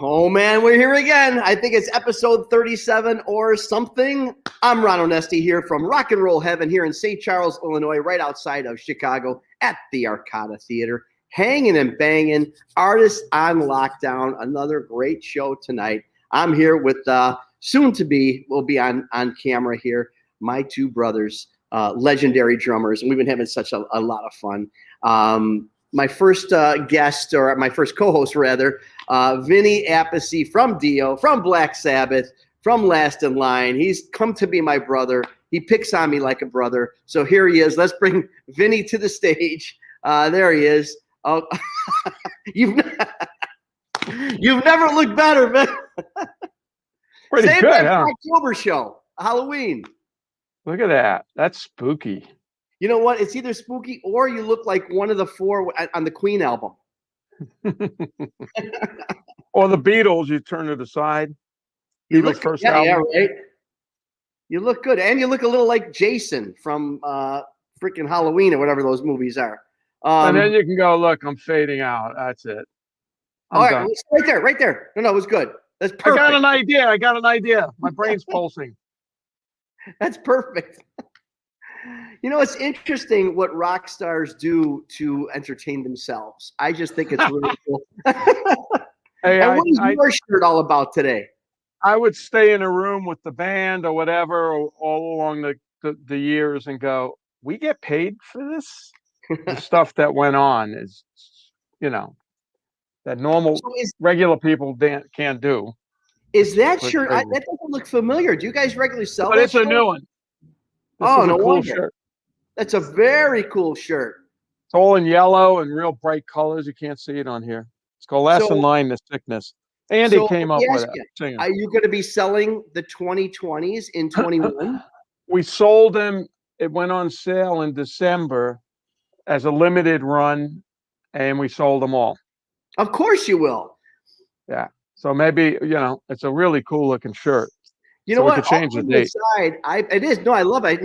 Oh man, we're here again. I think it's episode 37 or something. I'm Ron Onesti here from Rock and Roll Heaven here in St. Charles, Illinois, right outside of Chicago at the Arcada Theater. Hanging and Bangin', Artists on Lockdown. Another great show tonight. I'm here with soon to be, we'll be on camera here, my two brothers, legendary drummers, and we've been having such a lot of fun. My first guest, or my first co-host rather, Vinny Appice from Dio, from Black Sabbath, from Last in Line. He's come to be my brother. He picks on me like a brother. So here he is. Let's bring Vinny to the stage. There he is. Oh, you've never looked better, man. Pretty Same good, as huh? October show, Halloween. Look at that. That's spooky. You know what? It's either spooky or you look like one of the four on the Queen album. Or the Beatles, you turn to the side. You Beatles' look first yeah, album. yeah, right. You look good, and you look a little like Jason from freaking Halloween or whatever those movies are. And then you can go, look, I'm fading out. That's it. All right, right there. No, it was good. That's perfect. I got an idea. My brain's pulsing. That's perfect. You know, it's interesting what rock stars do to entertain themselves. I just think it's really cool. Hey, and what is your shirt all about today? I would stay in a room with the band or whatever all along the years and go, we get paid for this? The stuff that went on is, that normal, regular people can't do. Is that shirt? That doesn't look familiar. Do you guys regularly sell but that it's a new one. This is no a cool wonder. shirt. That's a very cool shirt. It's all in yellow and real bright colors. You can't see it on here. It's called Last in Line, The Sickness. Andy came up with it. Are you going to be selling the 2020s in 21? We sold them. It went on sale in December as a limited run, and we sold them all. Of course you will. Yeah. So maybe, it's a really cool looking shirt. You know what? We could change the date. It is. No, I love it.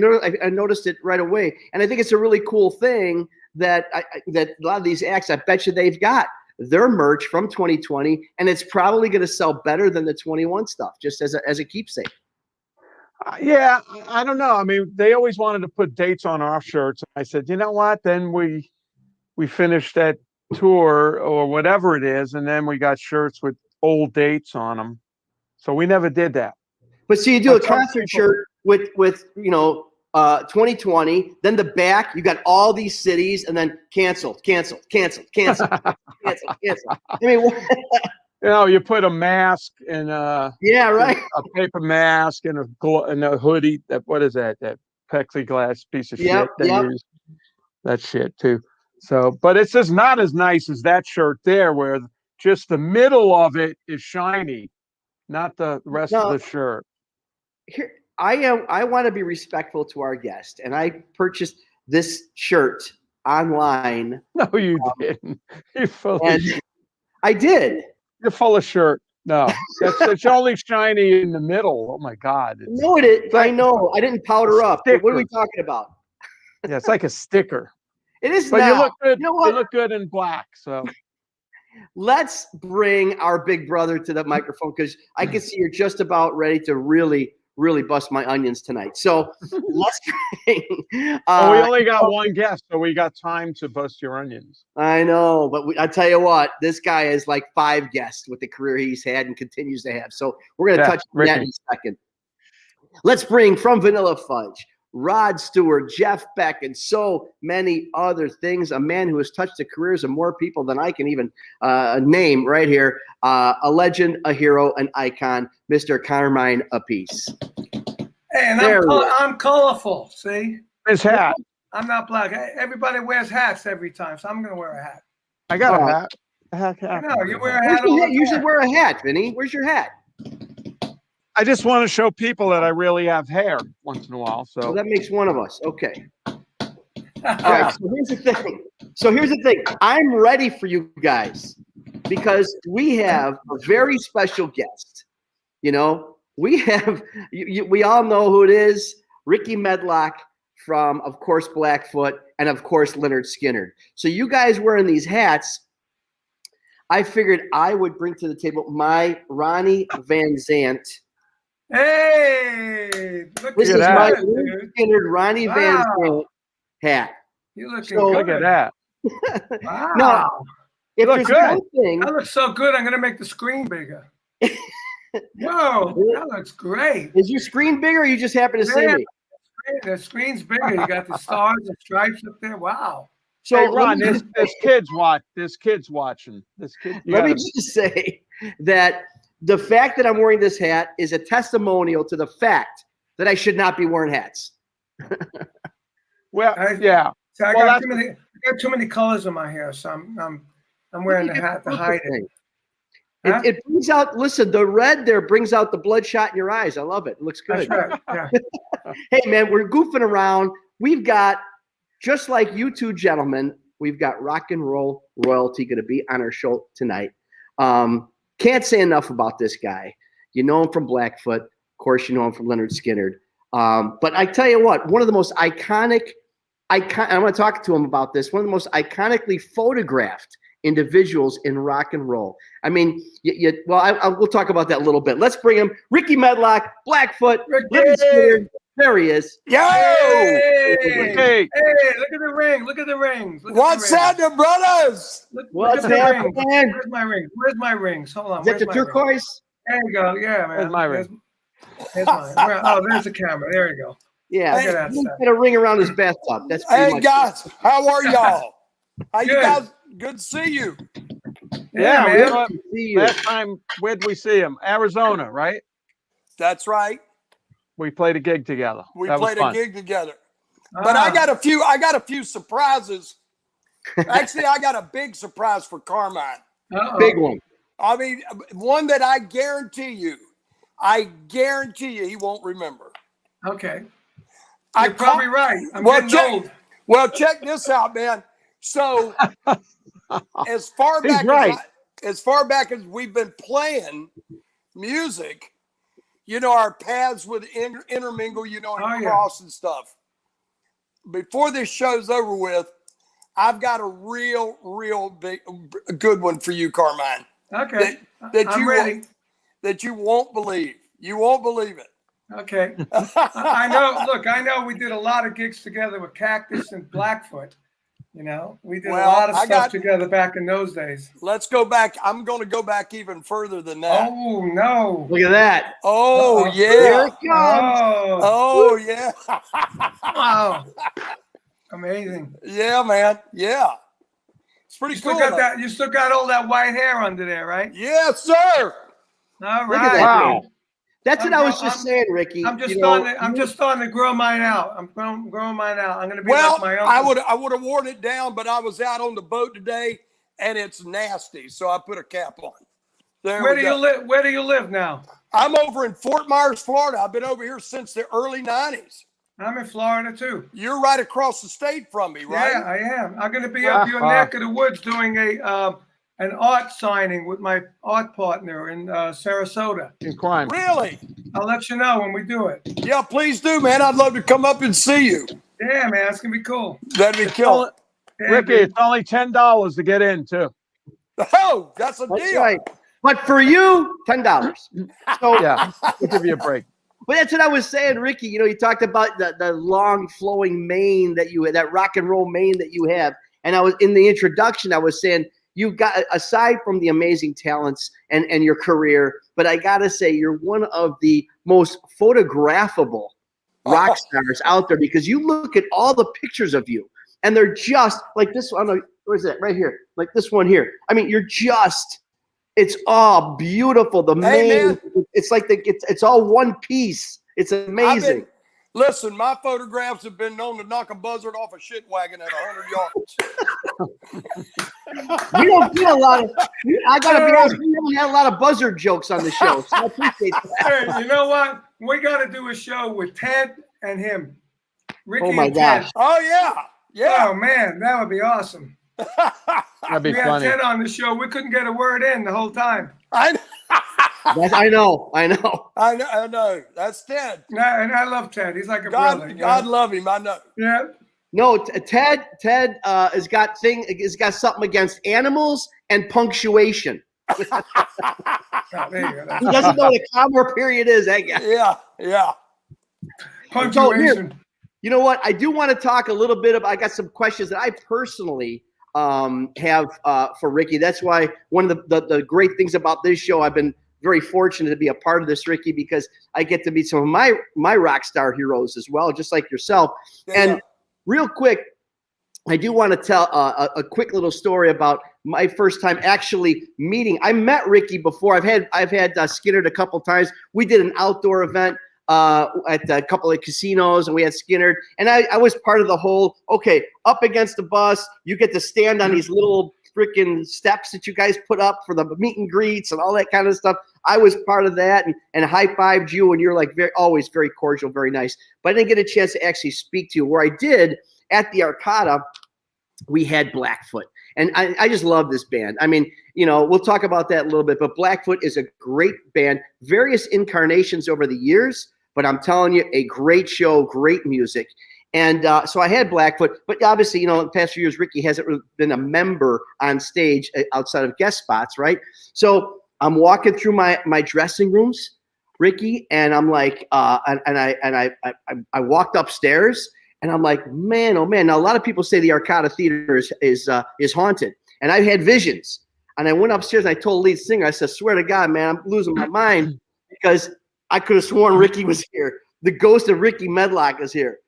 I noticed it right away. And I think it's a really cool thing that that a lot of these acts, I bet you they've got their merch from 2020, and it's probably going to sell better than the 21 stuff, just as a keepsake. Yeah, I don't know. I mean, they always wanted to put dates on our shirts. I said, you know what? Then we finished that tour or whatever it is, and then we got shirts with old dates on them. So we never did that. But see, you do a concert shirt with 2020, then the back, you got all these cities, and then canceled. I mean, you put a mask and a paper mask and a hoodie. What is that? That plexiglass piece of shit they use. That shit too. So, but it's just not as nice as that shirt there, where just the middle of it is shiny, not the rest of the shirt. Here, I want to be respectful to our guest, and I purchased this shirt online. No, you didn't. You're full of shit. I did. You're full of shirt. No, it's only shiny in the middle. Oh my God! No, it is. I know. I didn't powder up. What are we talking about? Yeah, it's like a sticker. It is. But now. You look good. You know what? You look good in black. So let's bring our big brother to the microphone, because I can see you're just about ready to really bust my onions tonight. So let's bring. We only got one guest, so we got time to bust your onions. I know, but I tell you what, this guy is like 5 guests with the career he's had and continues to have. So we're going to touch on that in a second. Let's bring from Vanilla Fudge, Rod Stewart, Jeff Beck, and so many other things. A man who has touched the careers of more people than I can even name right here. A legend, a hero, an icon, Mr. Carmine Appice. Hey, and I'm colorful, see? His hat. I'm not black. Everybody wears hats every time, so I'm going to wear a hat. I got a hat. I know, you wear a hat all the time. You usually wear a hat, Vinny. Where's your hat? I just want to show people that I really have hair once in a while. So that makes one of us. Okay. All right. So here's the thing. I'm ready for you guys, because we have a very special guest. We have we all know who it is. Rickey Medlocke from, of course, Blackfoot, and of course Lynyrd Skynyrd. So you guys wearing these hats, I figured I would bring to the table my Ronnie Van Zant. Hey, this is my Lynyrd Ronnie Van Zant hat. You looking so, good. Look at that. Wow. Now, if Look there's good. one thing, That looks so good. I'm going to make the screen bigger. Whoa, that looks great. Is your screen bigger or you just happen to see me? The screen's bigger. You got the stars and stripes up there. Wow. So hey, Ron, this kid's watching. Let me just say that the fact that I'm wearing this hat is a testimonial to the fact that I should not be wearing hats. Well, yeah. So I got too many colors in my hair, so I'm wearing the hat to hide it. Huh? It brings out. Listen, the red there brings out the bloodshot in your eyes. I love it. It looks good. That's right. Yeah. Hey, man, we're goofing around. We've got, just like you two gentlemen, we've got rock and roll royalty going to be on our show tonight. Can't say enough about this guy. You know him from Blackfoot. Of course, you know him from Lynyrd Skynyrd. But I tell you what, one of the most iconic, I'm going to talk to him about this, one of the most iconically photographed individuals in rock and roll. I mean, we'll talk about that a little bit. Let's bring him, Rickey Medlocke, Blackfoot, Lynyrd Skynyrd. There he is. Yo! Hey, look at the ring. Look at the rings. What's happening, brothers? What's happening? Where's my rings? Where's my rings? Hold on. Is that the turquoise? There you go. Yeah, man. Where's my ring? There's mine. Oh, there's the camera. There you go. Yeah. Look at that stuff. Got a ring around his bathtub. That's hey, guys. How are y'all? How you guys? Good to see you. Yeah, man. Last time, where'd we see him? Arizona, right? That's right. We played a gig together. We played a gig together. But I got a few surprises. Actually, I got a big surprise for Carmine. Big one. I mean, one that I guarantee you he won't remember. Okay. You're probably right. I'm getting old. Well, check this out, man. So as far back as we've been playing music, you know, our paths would intermingle, you know, and cross and stuff. Before this show's over with, I've got a real big, good one for you, Carmine. Okay. I'm ready. That you won't believe. You won't believe it. Okay. I know. Look, I know we did a lot of gigs together with Cactus and Blackfoot. You know, we did a lot of stuff together back in those days. Let's go back. I'm going to go back even further than that. Oh, no. Look at that. Oh, yeah. Here it comes. Oh, yeah. Wow. Amazing. Yeah, man. Yeah. It's pretty cool. You still got all that white hair under there, right? Yes, sir. All right. Look at that. Wow. That's what I was just saying, Rickey. I'm just starting to grow mine out. I'm growing mine out. I'm going to be like my uncle. I would have worn it down, but I was out on the boat today, and it's nasty, so I put a cap on. Where do you live? Where do you live now? I'm over in Fort Myers, Florida. I've been over here since the early 90s. I'm in Florida, too. You're right across the state from me, right? Yeah, I am. I'm going to be up your neck of the woods doing an art signing with my art partner in Sarasota. In crime. Really? I'll let you know when we do it. Yeah, please do, man. I'd love to come up and see you. Yeah, man. It's going to be cool. That'd be killer. Rickey, it's only $10 to get in, too. Oh, that's a deal. Right. But for you, $10. So yeah, we'll give you a break. But that's what I was saying, Rickey. You know, you talked about the long flowing mane that you had, that rock and roll mane that you have. And I was in the introduction, I was saying, you've got, aside from the amazing talents and your career, but I got to say, you're one of the most photographable rock stars out there, because you look at all the pictures of you and they're just like this one. Where's that? Right here. Like this one here. I mean, it's all beautiful. The mane, it's like it's all one piece. It's amazing. Listen, my photographs have been known to knock a buzzard off a shit wagon at 100 yards. We don't get a lot of. I gotta be honest. We haven't had a lot of buzzard jokes on the show, so I appreciate that. Hey, you know what? We got to do a show with Ted and him. Rickey oh my and gosh! Ted. Oh yeah. Oh man, that would be awesome. That'd be funny. We had Ted on the show. We couldn't get a word in the whole time. I know. I know. That's Ted. And I love Ted. He's like a brother. God love him. I know. Yeah. No, Ted has got something against animals and punctuation. He doesn't know what a comma or period is, that guy. Yeah. Punctuation. So you know what? I do want to talk a little bit about. I got some questions that I personally have for Rickey. That's why one of the great things about this show, I've been very fortunate to be a part of this, Rickey, because I get to meet some of my rock star heroes as well, just like yourself. And real quick, I do want to tell a quick little story about my first time actually meeting. I met Rickey before. I've had Skynyrd a couple times. We did an outdoor event at a couple of casinos, and we had Skynyrd, and I was part of the whole, up against the bus, you get to stand on these little freaking steps that you guys put up for the meet and greets and all that kind of stuff. I was part of that and high-fived you, and you're like always very cordial, very nice. But I didn't get a chance to actually speak to you. Where I did at the Arcada, we had Blackfoot. And I just love this band. I mean, we'll talk about that a little bit, but Blackfoot is a great band, various incarnations over the years, but I'm telling you, a great show, great music. And so I had Blackfoot, but obviously, in the past few years, Rickey hasn't really been a member on stage outside of guest spots, right? So I'm walking through my dressing rooms, Rickey, and I'm like, I walked upstairs, and I'm like, man, oh man. Now a lot of people say the Arcada Theater is haunted, and I had visions. And I went upstairs and I told the lead singer, I said, swear to God, man, I'm losing my mind because I could have sworn Rickey was here. The ghost of Rickey Medlocke is here.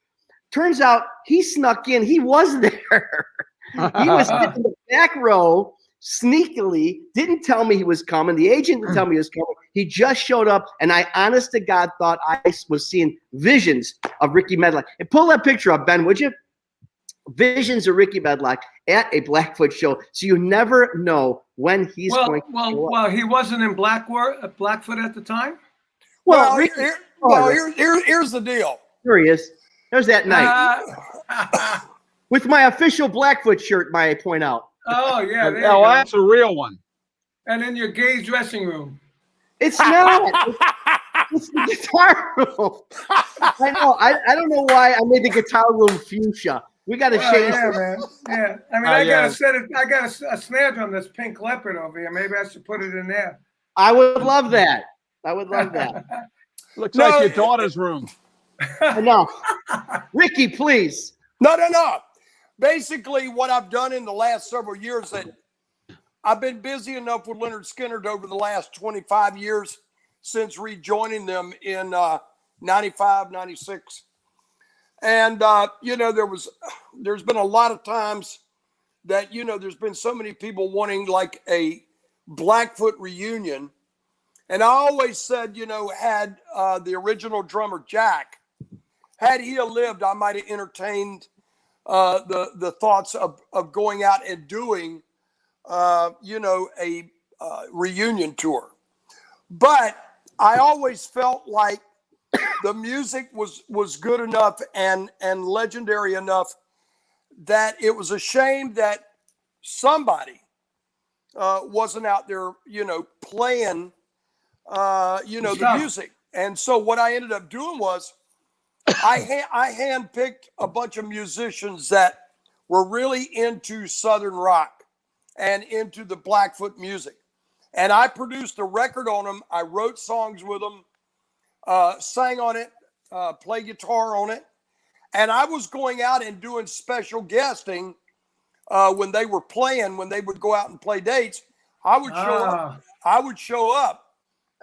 Turns out he snuck in. He was there. He was sitting in the back row, sneakily, didn't tell me he was coming. The agent didn't tell me he was coming. He just showed up, and I, honest to God, thought I was seeing visions of Rickey Medlocke. And pull that picture up, Ben, would you? Visions of Rickey Medlocke at a Blackfoot show. So you never know when he's going to show up. Well, he wasn't in Blackfoot at the time? Well, here's the deal. Here he is. There's that night. With my official Blackfoot shirt, may I point out. Oh, yeah. Oh, that's a real one. And in your gay dressing room. It's not. It's the guitar room. I know. I don't know why I made the guitar room fuchsia. We got to change. Yeah, man. Yeah. I mean, I got a snare drum that's pink leopard over here. Maybe I should put it in there. I would love that. I would love that. Looks like your daughter's room. No. Rickey, please. No. Basically, what I've done in the last several years, that I've been busy enough with Lynyrd Skynyrd over the last 25 years since rejoining them in 95, 96. And, there's been a lot of times that, there's been so many people wanting like a Blackfoot reunion. And I always said, had the original drummer, Jack, had he lived, I might have entertained the thoughts of going out and doing, a reunion tour. But I always felt like the music was good enough and legendary enough that it was a shame that somebody wasn't out there, playing, the music. And so what I ended up doing was I handpicked a bunch of musicians that were really into Southern rock and into the Blackfoot music. And I produced a record on them. I wrote songs with them, sang on it, played guitar on it. And I was going out and doing special guesting when they were playing, when they would go out and play dates. I would show up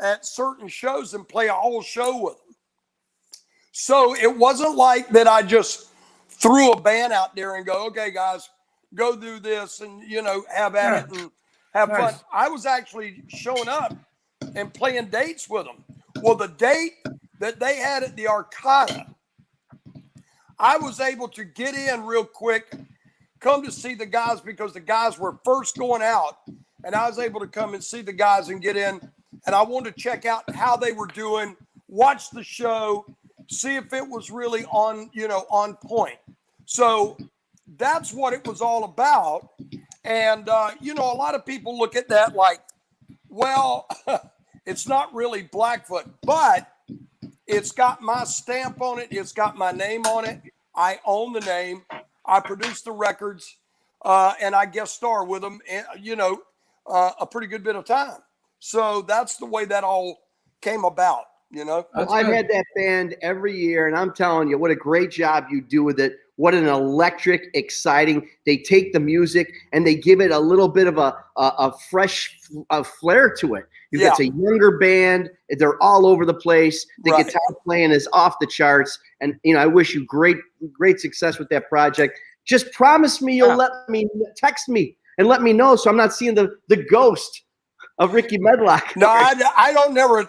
at certain shows and play a whole show with them. So it wasn't like that I just threw a band out there and go, okay, guys, go do this and, have at it and have fun. I was actually showing up and playing dates with them. Well, the date that they had at the Arcada, I was able to get in real quick, come to see the guys because the guys were first going out, and I was able to come and see the guys and get in, and I wanted to check out how they were doing, watch the show, see if it was really on point. So that's what it was all about. And, a lot of people look at that like, well, it's not really Blackfoot, but it's got my stamp on it. It's got my name on it. I own the name. I produced the records, and I guest star with them, and, a pretty good bit of time. So that's the way that all came about, I've had that band every year, and I'm telling you, what a great job you do with it. What an electric, exciting. They take the music and they give it a little bit of a fresh flair to it. It's a younger band. They're all over the place. The guitar playing is off the charts. And, I wish you great success with that project. Just promise me you'll text me and let me know so I'm not seeing the ghost of Rickey Medlocke. No, I don't never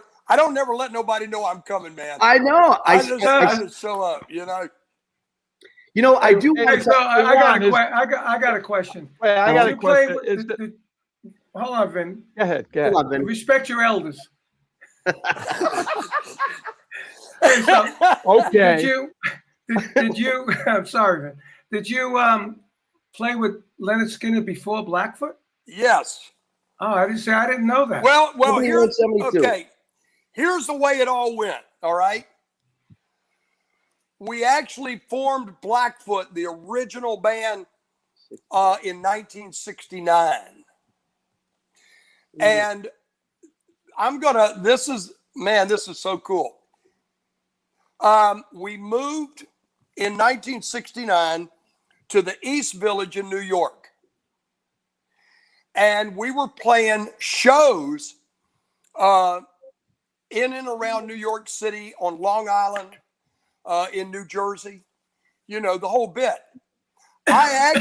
let nobody know I'm coming, man. I know. I just show up, I do. Hey, so I got a question. Wait, I got a question. Hold on, Vin. Go ahead. Hold on, Vin. Respect your elders. Hey, Okay. Did you? I'm sorry, Vin. Did you play with Lynyrd Skynyrd before Blackfoot? Yes. Oh, I didn't know that. Well, here's the way it all went. All right. We actually formed Blackfoot, the original band, in 1969. And this is so cool. We moved in 1969 to the East Village in New York. And we were playing shows in and around New York City, on Long Island, in New Jersey, the whole bit. I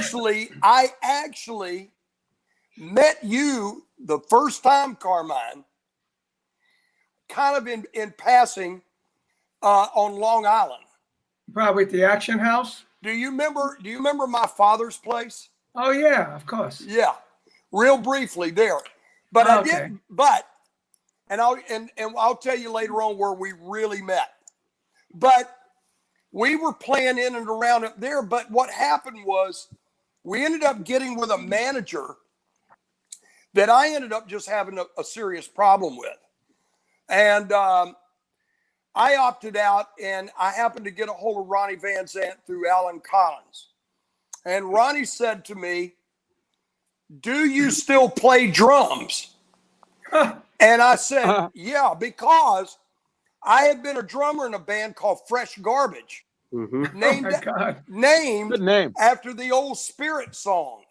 actually met you the first time, Carmine, kind of in passing on Long Island. Probably at the Action House. Do you remember my father's place? Oh yeah, of course. Yeah, real briefly there, but I did. But I'll tell you later on where we really met. But we were playing in and around up there. But what happened was we ended up getting with a manager that I ended up just having a serious problem with. And I opted out, and I happened to get a hold of Ronnie Van Zant through Alan Collins. And Ronnie said to me, "Do you still play drums?" And I said, "Yeah," because I had been a drummer in a band called Fresh Garbage, named after the old Spirit song.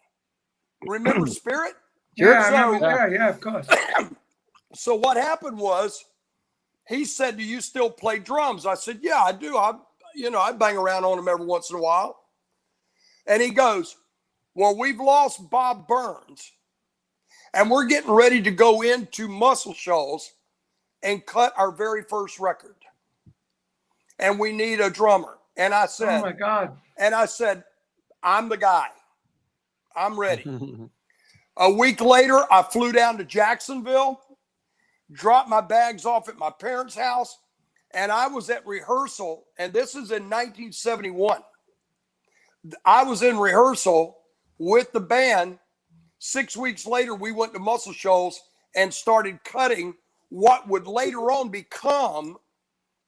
Remember Spirit? Yeah, of course. So what happened was, he said, "Do you still play drums?" I said, "Yeah, I do. I bang around on them every once in a while." And he goes, "Well, we've lost Bob Burns, and we're getting ready to go into Muscle Shoals and cut our very first record. And we need a drummer." And I said, "Oh my God." And I said, "I'm the guy. I'm ready." A week later, I flew down to Jacksonville, dropped my bags off at my parents' house, and I was at rehearsal. And this is in 1971. I was in rehearsal with the band. 6 weeks later, we went to Muscle Shoals and started cutting what would later on become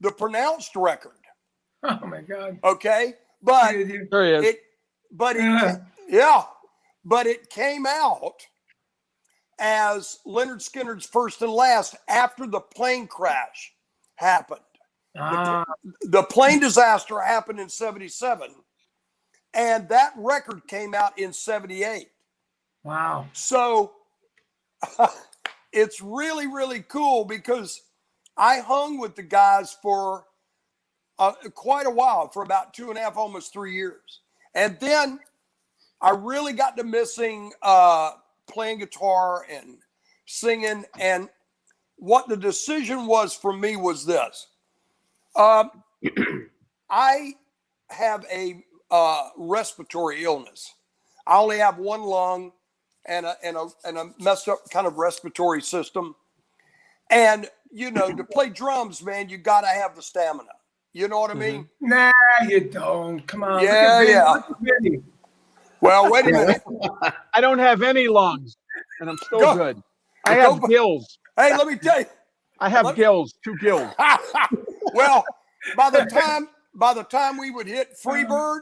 the Pronounced record. Oh my God. Okay. But it came out as Lynyrd Skynyrd's First and Last after the plane crash happened. The plane disaster happened in 77, and that record came out in 78. Wow. So it's really, really cool because I hung with the guys for quite a while, for about 2.5, almost 3 years. And then I really got to missing playing guitar and singing. And what the decision was for me was this. I have a respiratory illness. I only have one lung and a messed up kind of respiratory system. And, to play drums, man, you got to have the stamina. You know what I mean? Nah, you don't. Come on. Yeah. Well, wait a minute. I don't have any lungs, and I'm still good. I have gills. Hey, let me tell you. I have gills, 2 gills. Well, by the by the time we would hit Freebird,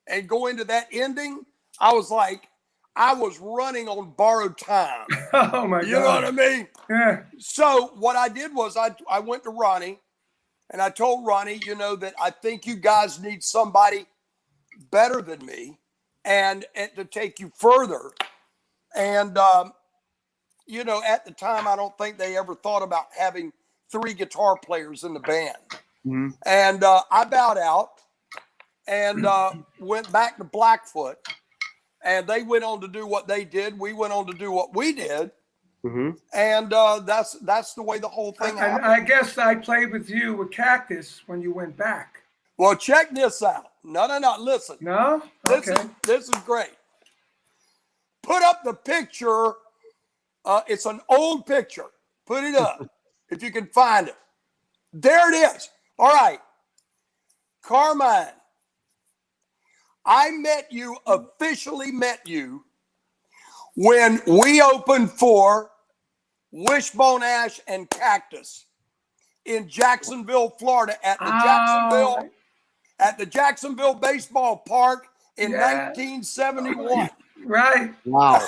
and go into that ending, I was like, I was running on borrowed time. Oh my God. You know what I mean? Yeah. So what I did was I went to Ronnie and I told Ronnie, that I think you guys need somebody better than me and to take you further. And, at the time, I don't think they ever thought about having 3 guitar players in the band. Mm-hmm. And I bowed out and went back to Blackfoot. And they went on to do what they did. We went on to do what we did. Mm-hmm. And that's the way the whole thing happened. I guess I played with you with Cactus when you went back. Well, check this out. No. Listen. No? Okay. This is great. Put up the picture. It's an old picture. Put it up if you can find it. There it is. All right. Carmine, I officially met you when we opened for Wishbone Ash and Cactus in Jacksonville, Florida at the Jacksonville Baseball Park in 1971. Right. Wow.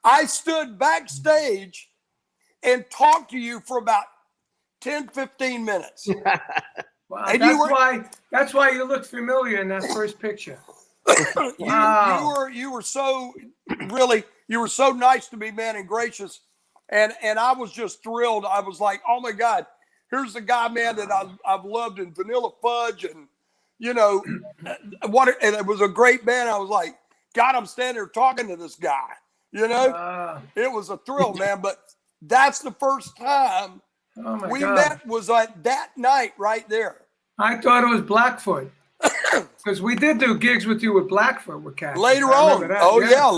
I stood backstage and talked to you for about 10, 15 minutes. Wow, and that's why you look familiar in that first picture. You were so nice to me, man, and gracious. And I was just thrilled. I was like, oh my God, here's the guy, man, that I've loved in Vanilla Fudge and and it was a great band. I was like, God, I'm standing there talking to this guy. It was a thrill, man. But that's the first time we met was at that night right there. I thought it was Blackfoot because we did do gigs with you with Blackfoot with Cactus. Later on.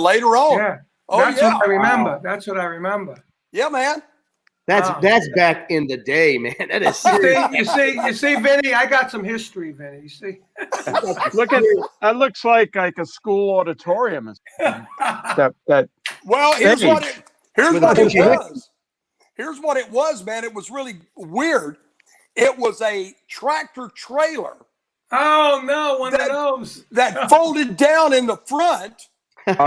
Later on. Yeah. What I remember. That's what I remember. Yeah, man. That's back in the day, man. That is serious. You see, Vinny, I got some history, Vinny. You see? Look at it. That looks like a school auditorium. Well, here's what it was. Here's what it was, man. It was really weird. It was a tractor trailer. Oh no, one of those that folded down in the front and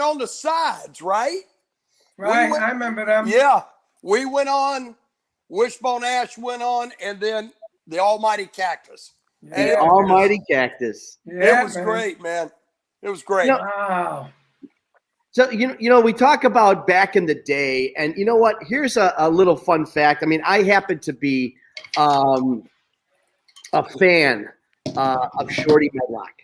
on the sides, right? Right, I remember them. Yeah, we went on. Wishbone Ash went on, and then the Almighty Cactus. The Almighty Cactus. Yeah, it was great, man. It was great. Wow. So, we talk about back in the day, and you know what? Here's a little fun fact. I mean, I happen to be a fan of Shorty Medlocke.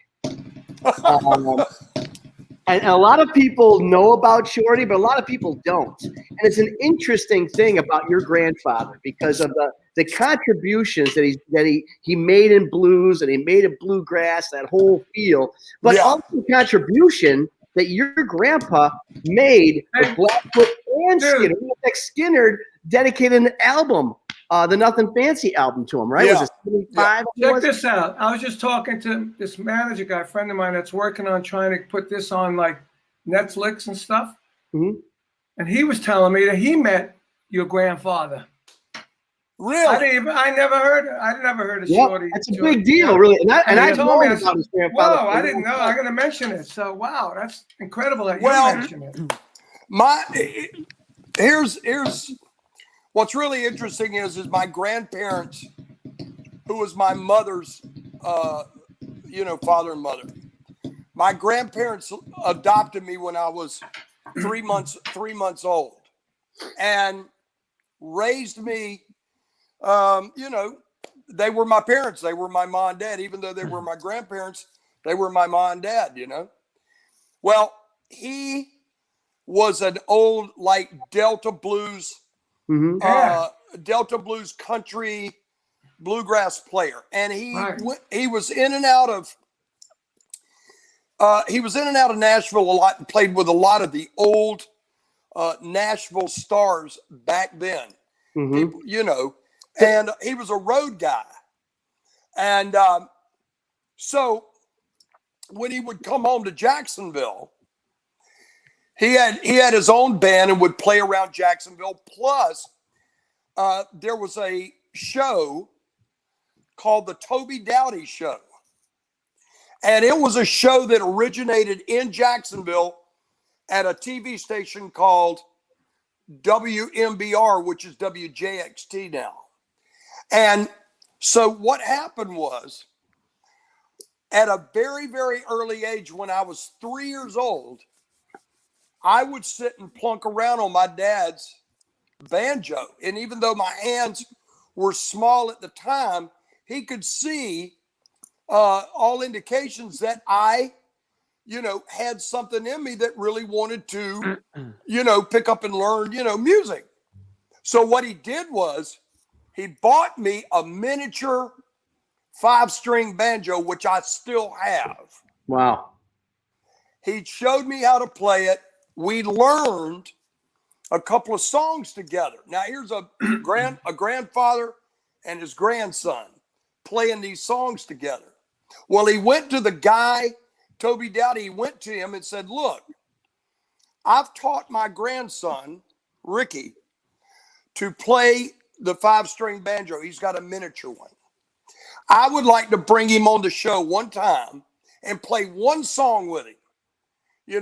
And a lot of people know about Shorty, but a lot of people don't. And it's an interesting thing about your grandfather because of the contributions that he made in blues and he made in bluegrass, that whole feel. But also the contribution that your grandpa made with Blackfoot and Skynyrd. Skynyrd dedicated an album, the Nothing Fancy album to him, right? Yeah. Was it 75? Check this out. I was just talking to this manager guy, a friend of mine that's working on trying to put this on like Netflix and stuff. Mm-hmm. And he was telling me that he met your grandfather. Really? I never heard of Shorty. That's a big deal, really. And I told me about his grandfather. Whoa, I didn't know. I'm going to mention it. So, wow, that's incredible that you mentioned it. Here's what's really interesting is my grandparents, who was my mother's, father and mother. My grandparents adopted me when I was 3 months old, and raised me. They were my parents. They were my mom and dad. Even though they were my grandparents, they were my mom and dad. Well, he was an old Delta blues. Mm-hmm. Delta blues country bluegrass player, and he was in and out of Nashville a lot and played with a lot of the old Nashville stars back then. Mm-hmm. People, and he was a road guy, and so when he would come home to Jacksonville, he had his own band and would play around Jacksonville. Plus, there was a show called the Toby Dowdy Show. And it was a show that originated in Jacksonville at a TV station called WMBR, which is WJXT now. And so what happened was, at a very, very early age, when I was 3 years old, I would sit and plunk around on my dad's banjo. And even though my hands were small at the time, he could see all indications that I, had something in me that really wanted to, pick up and learn, music. So what he did was he bought me a miniature 5-string banjo, which I still have. Wow. He showed me how to play it. We learned a couple of songs together. Now here's a grandfather and his grandson playing these songs together. Well, he went to the guy, Toby Dowdy, he went to him and said, look, I've taught my grandson, Rickey, to play the 5-string banjo. He's got a miniature one. I would like to bring him on the show one time and play one song with him,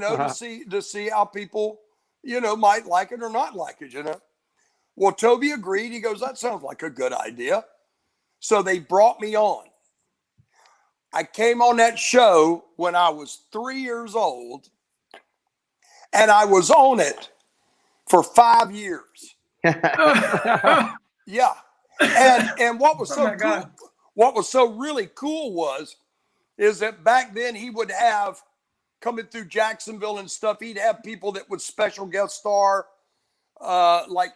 to see how people, might like it or not like it, Well, Toby agreed. He goes, that sounds like a good idea. So they brought me on. I came on that show when I was 3 years old, and I was on it for 5 years. Yeah. And what was so cool, what was so really cool is that back then he would have, coming through Jacksonville and stuff, he'd have people that would special guest star, like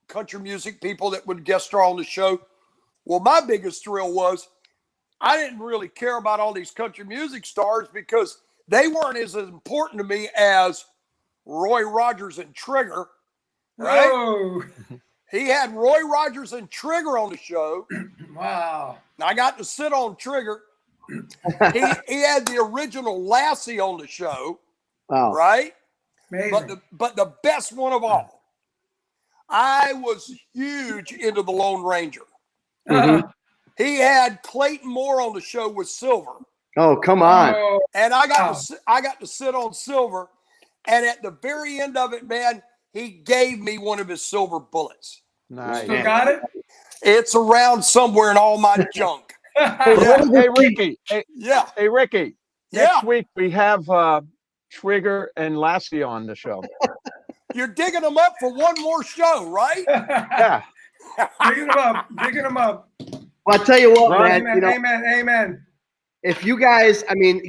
country music people that would guest star on the show. Well, my biggest thrill was I didn't really care about all these country music stars because they weren't as important to me as Roy Rogers and Trigger. Right? Whoa. He had Roy Rogers and Trigger on the show. Wow. I got to sit on Trigger. He had the original Lassie on the show. Wow. Right? Amazing. But the best one of all, I was huge into the Lone Ranger. Mm-hmm. He had Clayton Moore on the show with Silver. Oh, come on. And I got to sit on Silver. And at the very end of it, man, he gave me one of his silver bullets. Nice. Still got it? It's around somewhere in all my junk. Hey, Rickey. Hey, Rickey. Next Yeah. week we have Trigger and Lassie on the show. You're digging them up for one more show, right? Yeah. Digging them up. Well, I'll tell you what, Right. man. Amen. If you guys,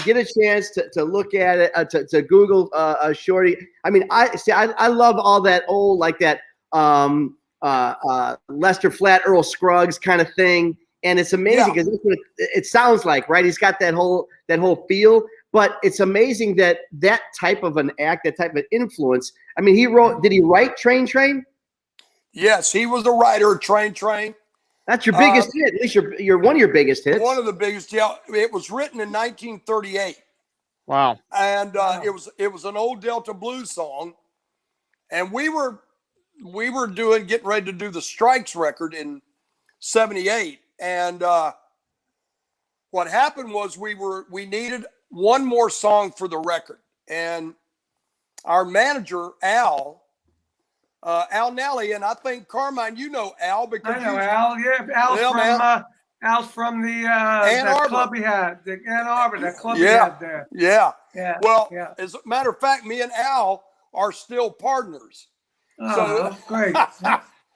get a chance to look at it, to Google Shorty. I love all that old, like that Lester Flatt, Earl Scruggs kind of thing, and it's amazing because that's what it sounds like, right? He's got that whole feel, but it's amazing that type of an act, that type of influence. He wrote. Did he write Train? Yes, he was the writer of Train. That's your biggest hit. At least you're one of your biggest hits. One of the biggest. Yeah, it was written in 1938. Wow. And it was an old Delta blues song, and we were getting ready to do the Strikes record in '78. And what happened was we needed one more song for the record, and our manager Al Nally, and I think Carmine, you know Al because I know Al. Yeah, Al's from the club he had, the Ann Arbor, that club he had there. Yeah. Well, yeah. As a matter of fact, me and Al are still partners. Oh, great.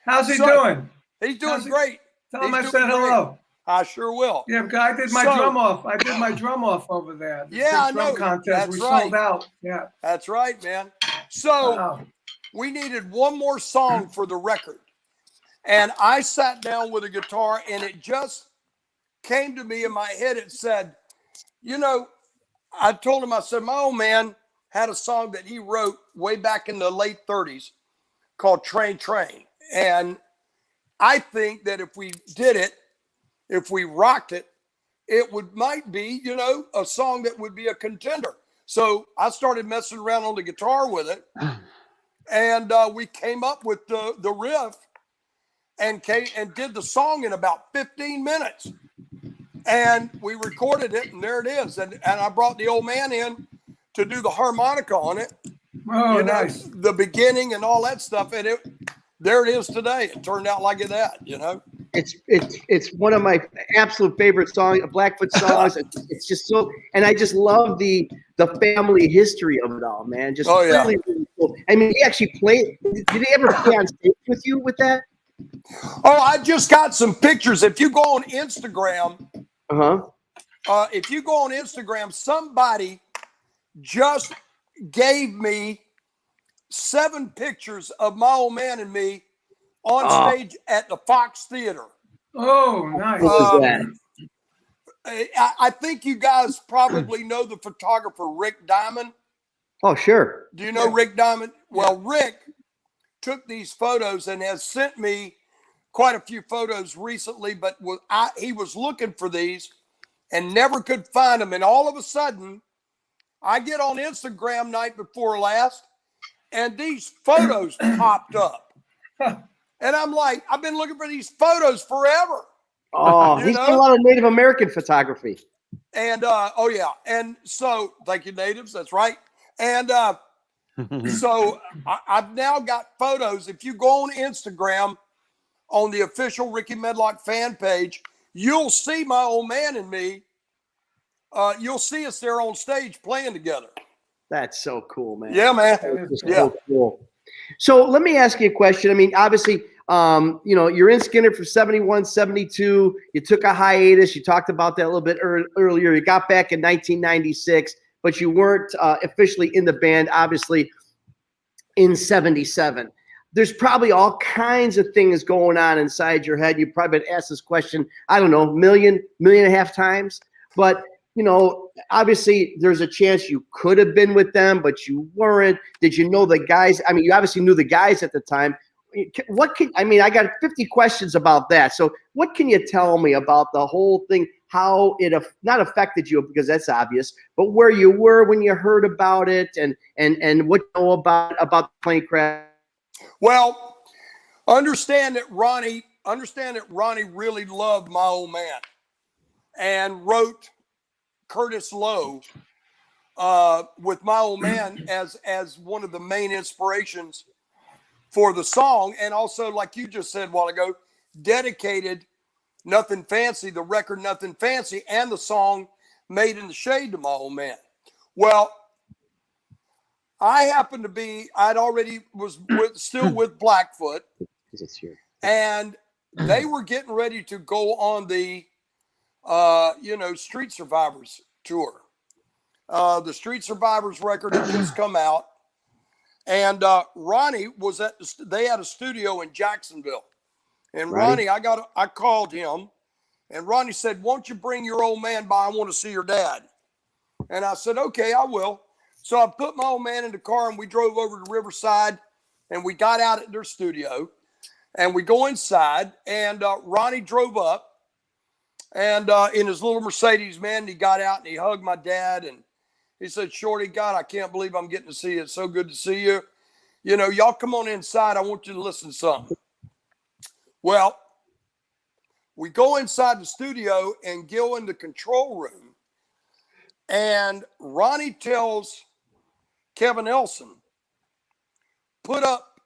How's he doing? He's doing great. Tell him I said hello. I sure will. Yeah, I did my drum off. I did my drum off over there. I drum know. contest. That's we right. sold out. Yeah. That's right, man. So we needed one more song for the record. And I sat down with a guitar, and it just came to me in my head. It said, I told him, I said, my old man had a song that he wrote way back in the late 30s called Train. And I think that if we did it, if we rocked it, it might be, a song that would be a contender. So I started messing around on the guitar with it. And we came up with the riff. and did the song in about 15 minutes. And we recorded it, and there it is. And I brought the old man in to do the harmonica on it. Oh, nice. The beginning and all that stuff. And there it is today. It turned out like that, It's one of my absolute favorite songs, Blackfoot songs. It's just so, and I just love the family history of it all, man. Just really, really cool. I mean, he actually played. Did he ever play on stage with you with that? Oh, I just got some pictures. If you go on Instagram, if you go on Instagram, somebody just gave me 7 pictures of my old man and me on stage at the Fox Theater. Oh, nice. What was that? I think you guys probably know the photographer Rick Diamond. Oh, sure. Do you know Rick Diamond? Well, Rick took these photos and has sent me quite a few photos recently, but he was looking for these and never could find them. And all of a sudden, I get on Instagram night before last, and these photos popped up. And I'm like, I've been looking for these photos forever. Oh, he's done a lot of Native American photography. And, and so, thank you, natives, that's right. And so I've now got photos. If you go on Instagram, on the official Rickey Medlocke fan page, you'll see my old man and me. You'll see us there on stage playing together. That's so cool, man. Yeah, man. So cool. So let me ask you a question. I mean, obviously, you're in Skynyrd for 71, 72. You took a hiatus. You talked about that a little bit earlier. You got back in 1996, but you weren't officially in the band, obviously, in 77. There's probably all kinds of things going on inside your head. You've probably been asked this question, I don't know, million and a half times. But, obviously there's a chance you could have been with them, but you weren't. Did you know the guys? I mean, you obviously knew the guys at the time. I got 50 questions about that. So what can you tell me about the whole thing, how it not affected you, because that's obvious, but where you were when you heard about it and what you know about the plane crash? Well, understand that Ronnie really loved my old man and wrote Curtis Lowe with my old man as one of the main inspirations for the song. And also, like you just said a while ago, dedicated Nothing Fancy, the record Nothing Fancy, and the song Made in the Shade to my old man. Well, I happened to be, I'd already was still with Blackfoot, and they were getting ready to go on the, Street Survivors tour. The Street Survivors record had just come out, and Ronnie was they had a studio in Jacksonville, and Ronnie, I called him, and Ronnie said, "Won't you bring your old man by? I want to see your dad." And I said, "Okay, I will." So I put my old man in the car and we drove over to Riverside and we got out at their studio and we go inside and Ronnie drove up and in his little Mercedes, man, he got out and he hugged my dad and he said, "Shorty, God, I can't believe I'm getting to see you. It's so good to see you. Y'all come on inside. I want you to listen to something." Well, we go inside the studio and go in the control room and Ronnie tells Kevin Elson, put up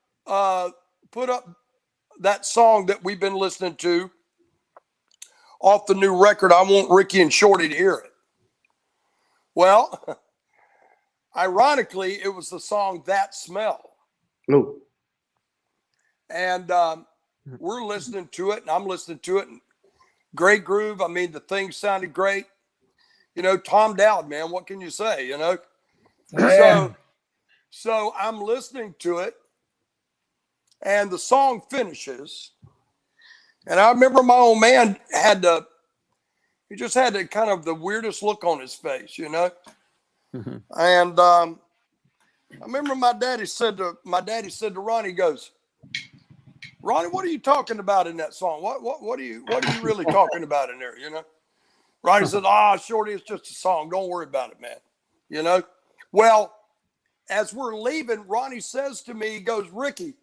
that song that we've been listening to off the new record. I want Rickey and Shorty to hear it. Well, ironically, it was the song That Smell. No. And we're listening to it, and I'm listening to it. And great groove. I mean, the thing sounded great. Tom Dowd, man, what can you say, Yeah. So I'm listening to it, and the song finishes. And I remember my old man he just had kind of the weirdest look on his face, Mm-hmm. And I remember my daddy said to Ronnie, he goes, "Ronnie, what are you talking about in that song? What are you really talking about in there, Ronnie said, "Shorty, it's just a song. Don't worry about it, man." Well, as we're leaving, Ronnie says to me, he goes, "Rickey,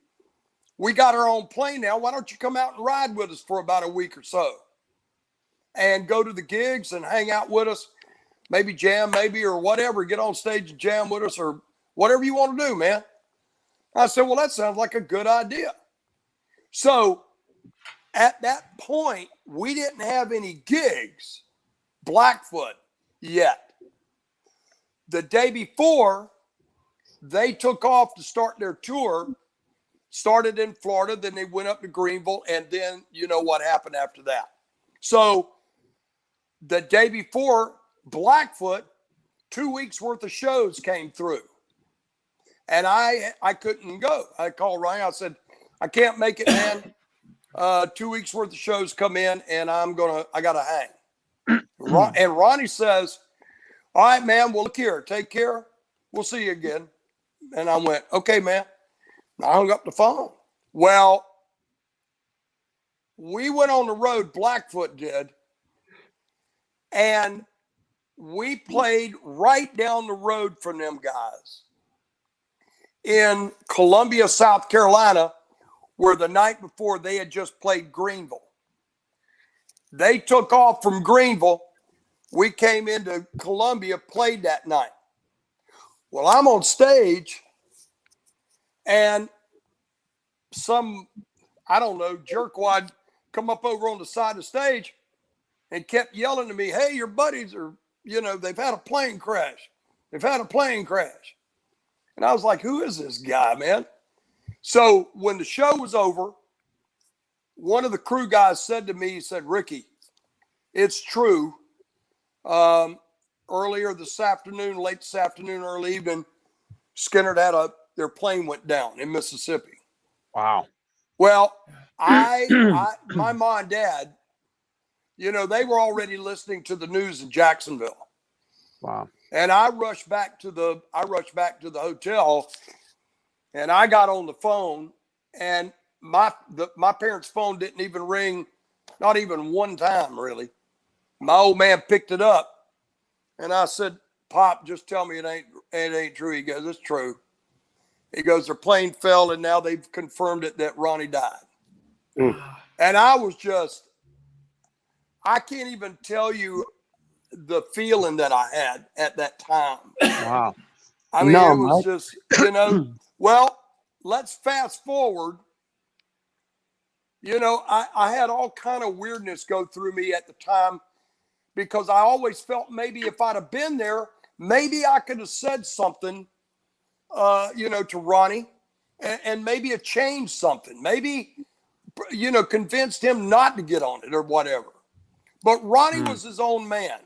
we got our own plane now. Why don't you come out and ride with us for about a week or so and go to the gigs and hang out with us, maybe jam, or whatever, get on stage and jam with us or whatever you want to do, man. I said, well, that sounds like a good idea. So at that point, we didn't have any gigs, Blackfoot, yet. The day before, they took off to start their tour, started in Florida, then they went up to Greenville, and then you know what happened after that. So the day before Blackfoot, 2 weeks worth of shows came through. And I couldn't go. I called Ronnie. I said, I can't make it, man. 2 weeks worth of shows come in, and I got to hang. And Ronnie says, all right, man, well, look here. Take care. We'll see you again. And I went, okay, man. I hung up the phone. Well, we went on the road, Blackfoot did, and we played right down the road from them guys in Columbia, South Carolina, where the night before they had just played Greenville. They took off from Greenville. We came into Columbia, played that night. Well, I'm on stage, and some, I don't know, jerkwad come up over on the side of the stage and kept yelling to me, hey, your buddies are, they've had a plane crash. They've had a plane crash. And I was like, who is this guy, man? So when the show was over, one of the crew guys said to me, he said, Rickey, it's true. Earlier this afternoon, late this afternoon, early evening, Skynyrd had their plane went down in Mississippi. Wow. Well, my mom and dad, they were already listening to the news in Jacksonville. Wow. And I rushed back to the hotel, and I got on the phone, and my parents' phone didn't even ring, not even one time, really. My old man picked it up, and I said, Pop, just tell me it ain't true. He goes, it's true. He goes, their plane fell, and now they've confirmed it that Ronnie died. Mm. And I was just, I can't even tell you the feeling that I had at that time. Wow. I mean, it was just, well, let's fast forward. I had all kind of weirdness go through me at the time because I always felt maybe if I'd have been there, maybe I could have said something, to Ronnie and maybe have changed something. Maybe, convinced him not to get on it or whatever. But Ronnie was his own man.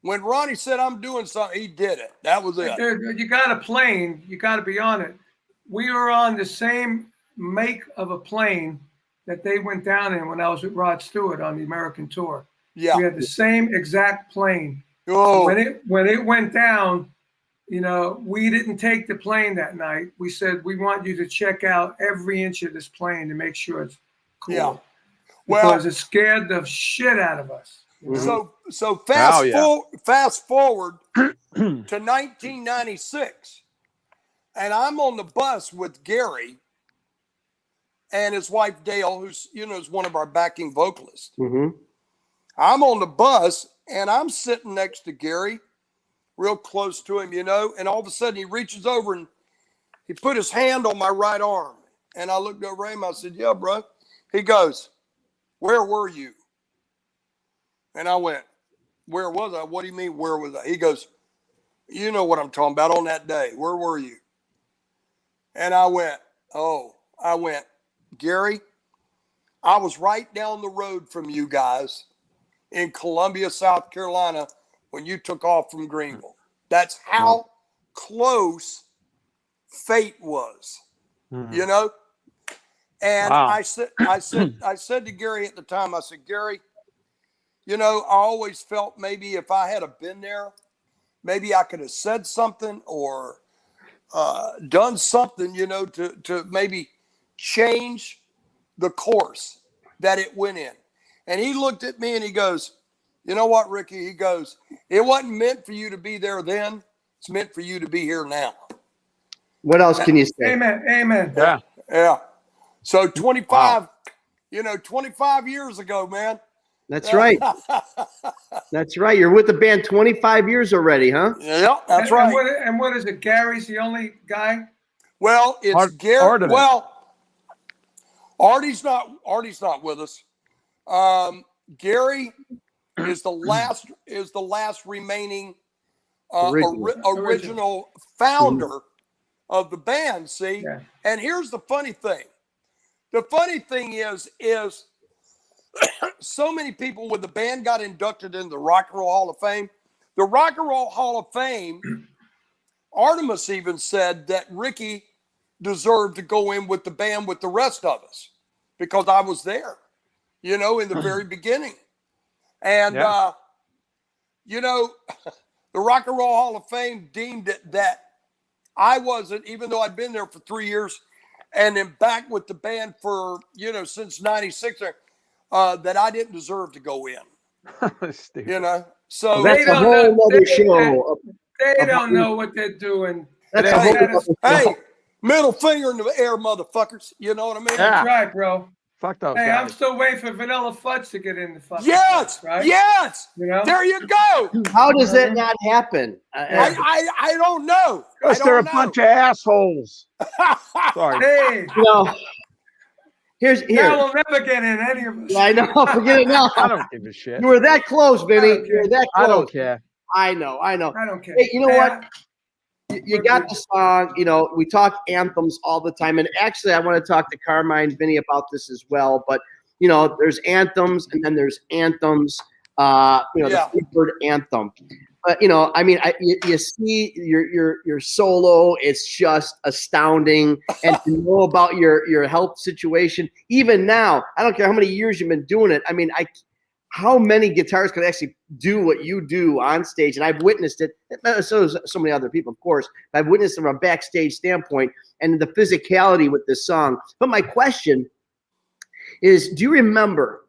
When Ronnie said, I'm doing something, he did it. That was it. You got a plane. You got to be on it. We were on the same make of a plane that they went down in when I was with Rod Stewart on the American tour. Yeah. We had the same exact plane. Oh. When it went down, we didn't take the plane that night. We said, we want you to check out every inch of this plane to make sure it's cool. Yeah. Well, because it scared the shit out of us. So fast forward to 1996, and I'm on the bus with Gary and his wife Dale, who's is one of our backing vocalists. Mm-hmm. I'm on the bus and I'm sitting next to Gary, real close to him, and all of a sudden he reaches over and he put his hand on my right arm, and I looked over at him. I said, "Yeah, bro." He goes, "Where were you?" And I went, "Where was I?" "What do you mean, where was I?" He goes, "You know what I'm talking about on that day. Where were you?" And I went, "Gary, I was right down the road from you guys in Columbia, South Carolina when you took off from Greenville." That's how close fate was, And wow. I said to Gary at the time, I said, "Gary, I always felt maybe if I had been there, maybe I could have said something or done something, to maybe change the course that it went in." And he looked at me and he goes, "You know what, Rickey?" He goes, "It wasn't meant for you to be there then. It's meant for you to be here now." What else can you say? Amen. Amen. Yeah. So 25, 25 years ago, man. That's right. That's right. You're with the band 25 years already, huh? Yeah, that's right. And what is it? Gary's the only guy? Well, it's Gary. Well, Artie's not with us. Gary is the last remaining original founder of the band. See, and here's the funny thing. The funny thing is so many people when the band got inducted into the Rock and Roll Hall of Fame, the Rock and Roll Hall of Fame, Artemis even said that Rickey deserved to go in with the band with the rest of us because I was there, in the very beginning. And, the Rock and Roll Hall of Fame deemed it that I wasn't, even though I'd been there for 3 years and then back with the band for, since 96, that I didn't deserve to go in. So that's a whole other show. They don't know what they're doing. Hey, middle finger in the air, motherfuckers. You know what I mean? That's right, bro. Fuck those guys. I'm still waiting for Vanilla Fudge to get in the fucking Yes, place, right? yes. There you go. How does that not happen? I don't know. Because they're a bunch of assholes. Sorry. Hey. Here. We'll never get in any of this. I know. Forget it now. I don't give a shit. You were that close, Vinny. You were that close. I don't care. I know. I don't care. Hey, you know what? You got the song. We talk anthems all the time. And actually, I want to talk to Carmine, Vinny about this as well. But, there's anthems and then there's anthems, the Freebird anthem. But, you see your solo, it's just astounding. And to know about your health situation, even now, I don't care how many years you've been doing it. I mean, how many guitarists can actually do what you do on stage? And I've witnessed it. So many other people, of course. But I've witnessed it from a backstage standpoint and the physicality with this song. But my question is, do you remember,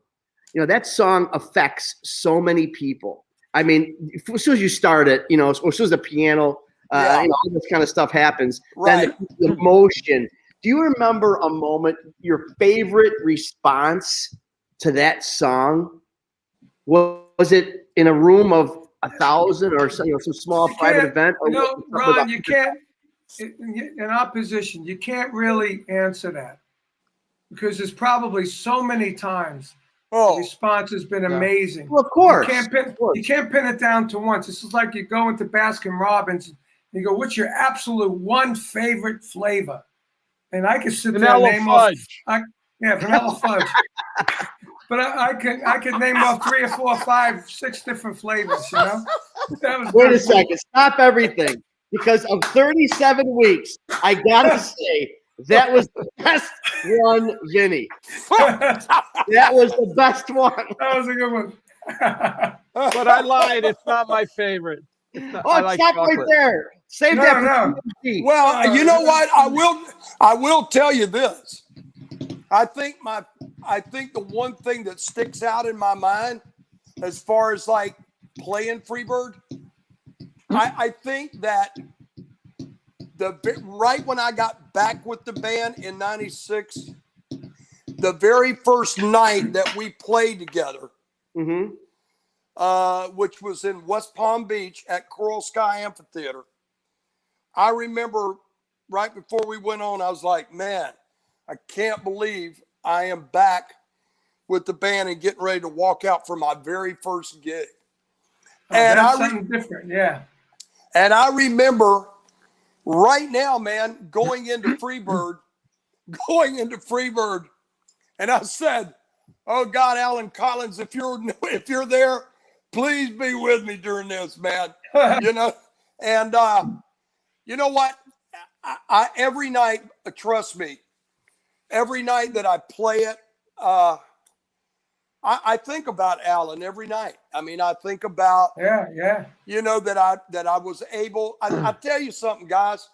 that song affects so many people. I mean, as soon as you start it, as soon as the piano, all this kind of stuff happens, then the emotion. Do you remember a moment, your favorite response to that song? Was it in a room of 1,000 or some small private event? Or Ron, you can't. In our position, you can't really answer that because there's probably so many times the response has been amazing. Well, of course. You can't pin it down to once. This is like you go into Baskin Robbins and you go, "What's your absolute one favorite flavor?" And I could sit there and name off. Vanilla fudge. But I could name off 3 or 4 or 5, 6 different flavors, Wait a second. Stop everything. Because of 37 weeks, I got to say, that was the best one, Vinny. That was the best one. That was a good one. But I lied. It's not my favorite. Stop right there. Save that. No. Well, you know what? I will tell you this. I think the one thing that sticks out in my mind as far as like playing Freebird, I think that right when I got back with the band in 96, the very first night that we played together, which was in West Palm Beach at Coral Sky Amphitheater, I remember right before we went on, I was like, man, I can't believe I am back with the band and getting ready to walk out for my very first gig. And that's something different, yeah. And I remember right now, man, going into Freebird, and I said, "Oh God, Alan Collins, if you're there, please be with me during this, man." And you know what? I every night, trust me, every night that I play it, I think about Alan every night. I mean, I think about, that I was able, I tell you something, guys,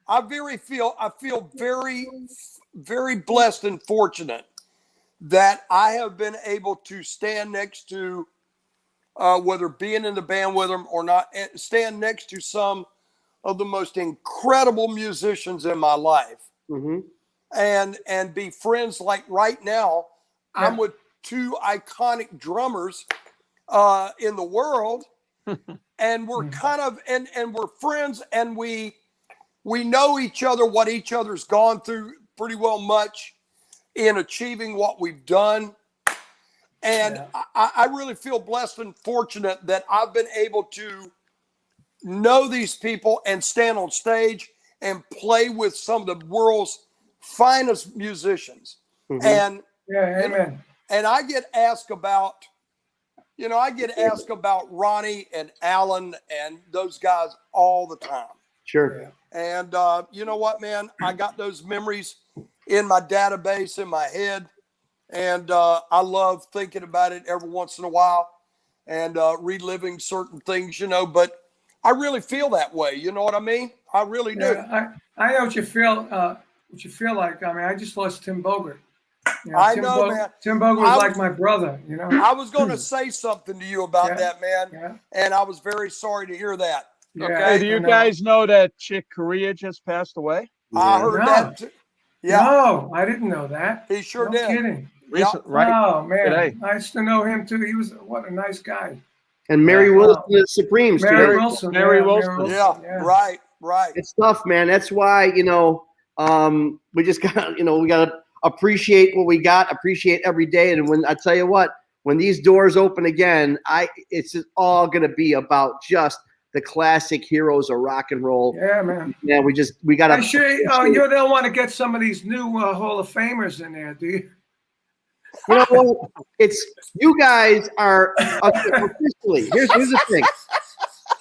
I feel very, very blessed and fortunate that I have been able to stand next to, whether being in the band with them or not, stand next to some of the most incredible musicians in my life. and be friends. Like right now, I'm with two iconic drummers in the world, and we're kind of and we're friends, and we know each other, what each other's gone through pretty well much in achieving what we've done. And I really feel blessed and fortunate that I've been able to know these people and stand on stage and play with some of the world's finest musicians. And amen. And I get asked about, Ronnie and Alan and those guys all the time. Sure. And you know what, man? I got those memories in my database in my head. And I love thinking about it every once in a while and reliving certain things, but I really feel that way. You know what I mean? I really do. I know what you feel like. I mean, I just lost Tim Bogert. I know, man. Tim Bogert was like my brother, I was going to say something to you about that, man. And I was very sorry to hear that. Okay. Do you guys know that Chick Corea just passed away? I heard that. No, I didn't know that. He sure did. Kidding. Right. Oh man, today. I used to know him too. He was what a nice guy. And Mary Wilson is Supremes. Mary Wilson. Yeah. Right. It's tough, man. That's why we just got we got to appreciate what we got, appreciate every day. And when I tell you what, when these doors open again, it's all going to be about just the classic heroes of rock and roll. Yeah, man. Yeah, we got to. You don't want to get some of these new Hall of Famers in there, do you? You know what? It's you guys are officially. Here's the thing.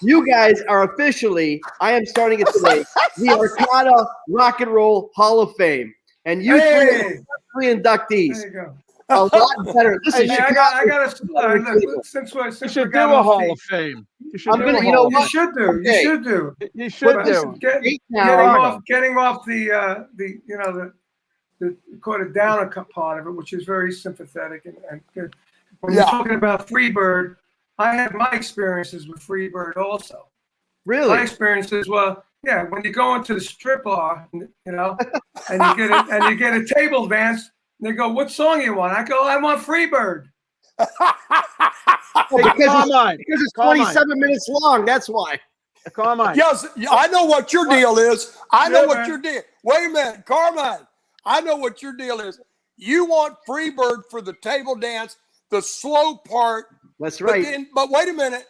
You guys are officially. I am starting it today. The Arcada Rock and Roll Hall of Fame, and you three inductees. There you go. A lot better. Listen, I got to since you should do a Hall of Fame. You should do. You should do. You should do. Getting off the caught it down a part of it, which is very sympathetic and good. When you're talking about Freebird, I had my experiences with Freebird also. Really? My experiences, when you go into the strip bar, and you get a table dance, and they go, "What song you want?" I go, "I want Freebird." Because it's 27 minutes long. That's why. Come on. Yes, I know what your deal is. I know what your deal. Wait a minute, Carmine. I know what your deal is. You want Freebird for the table dance, the slow part. That's right. But wait a minute.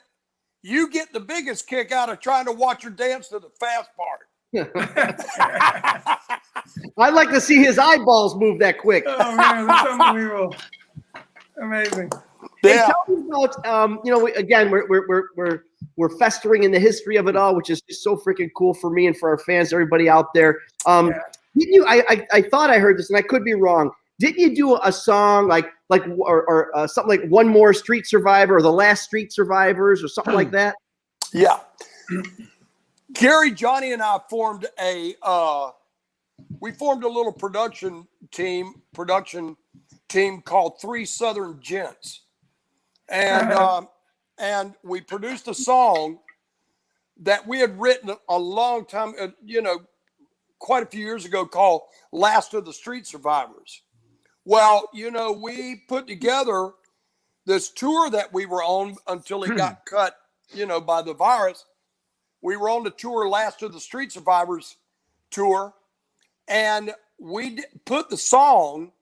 You get the biggest kick out of trying to watch her dance to the fast part. I'd like to see his eyeballs move that quick. Oh man, that's unbelievable. Amazing. Hey, tell me about again, we're festering in the history of it all, which is just so freaking cool for me and for our fans, everybody out there. Didn't you? I thought I heard this, and I could be wrong. Didn't you do a song or something like "One More Street Survivor" or "The Last Street Survivors" or something like that? Yeah. Gary, Johnny, and I formed a little production team called Three Southern Gents, and we produced a song that we had written a long time, quite a few years ago, called "Last of the Street Survivors." Well, we put together this tour that we were on until it got cut, by the virus. We were on the tour, Last of the Street Survivors tour, and we put the song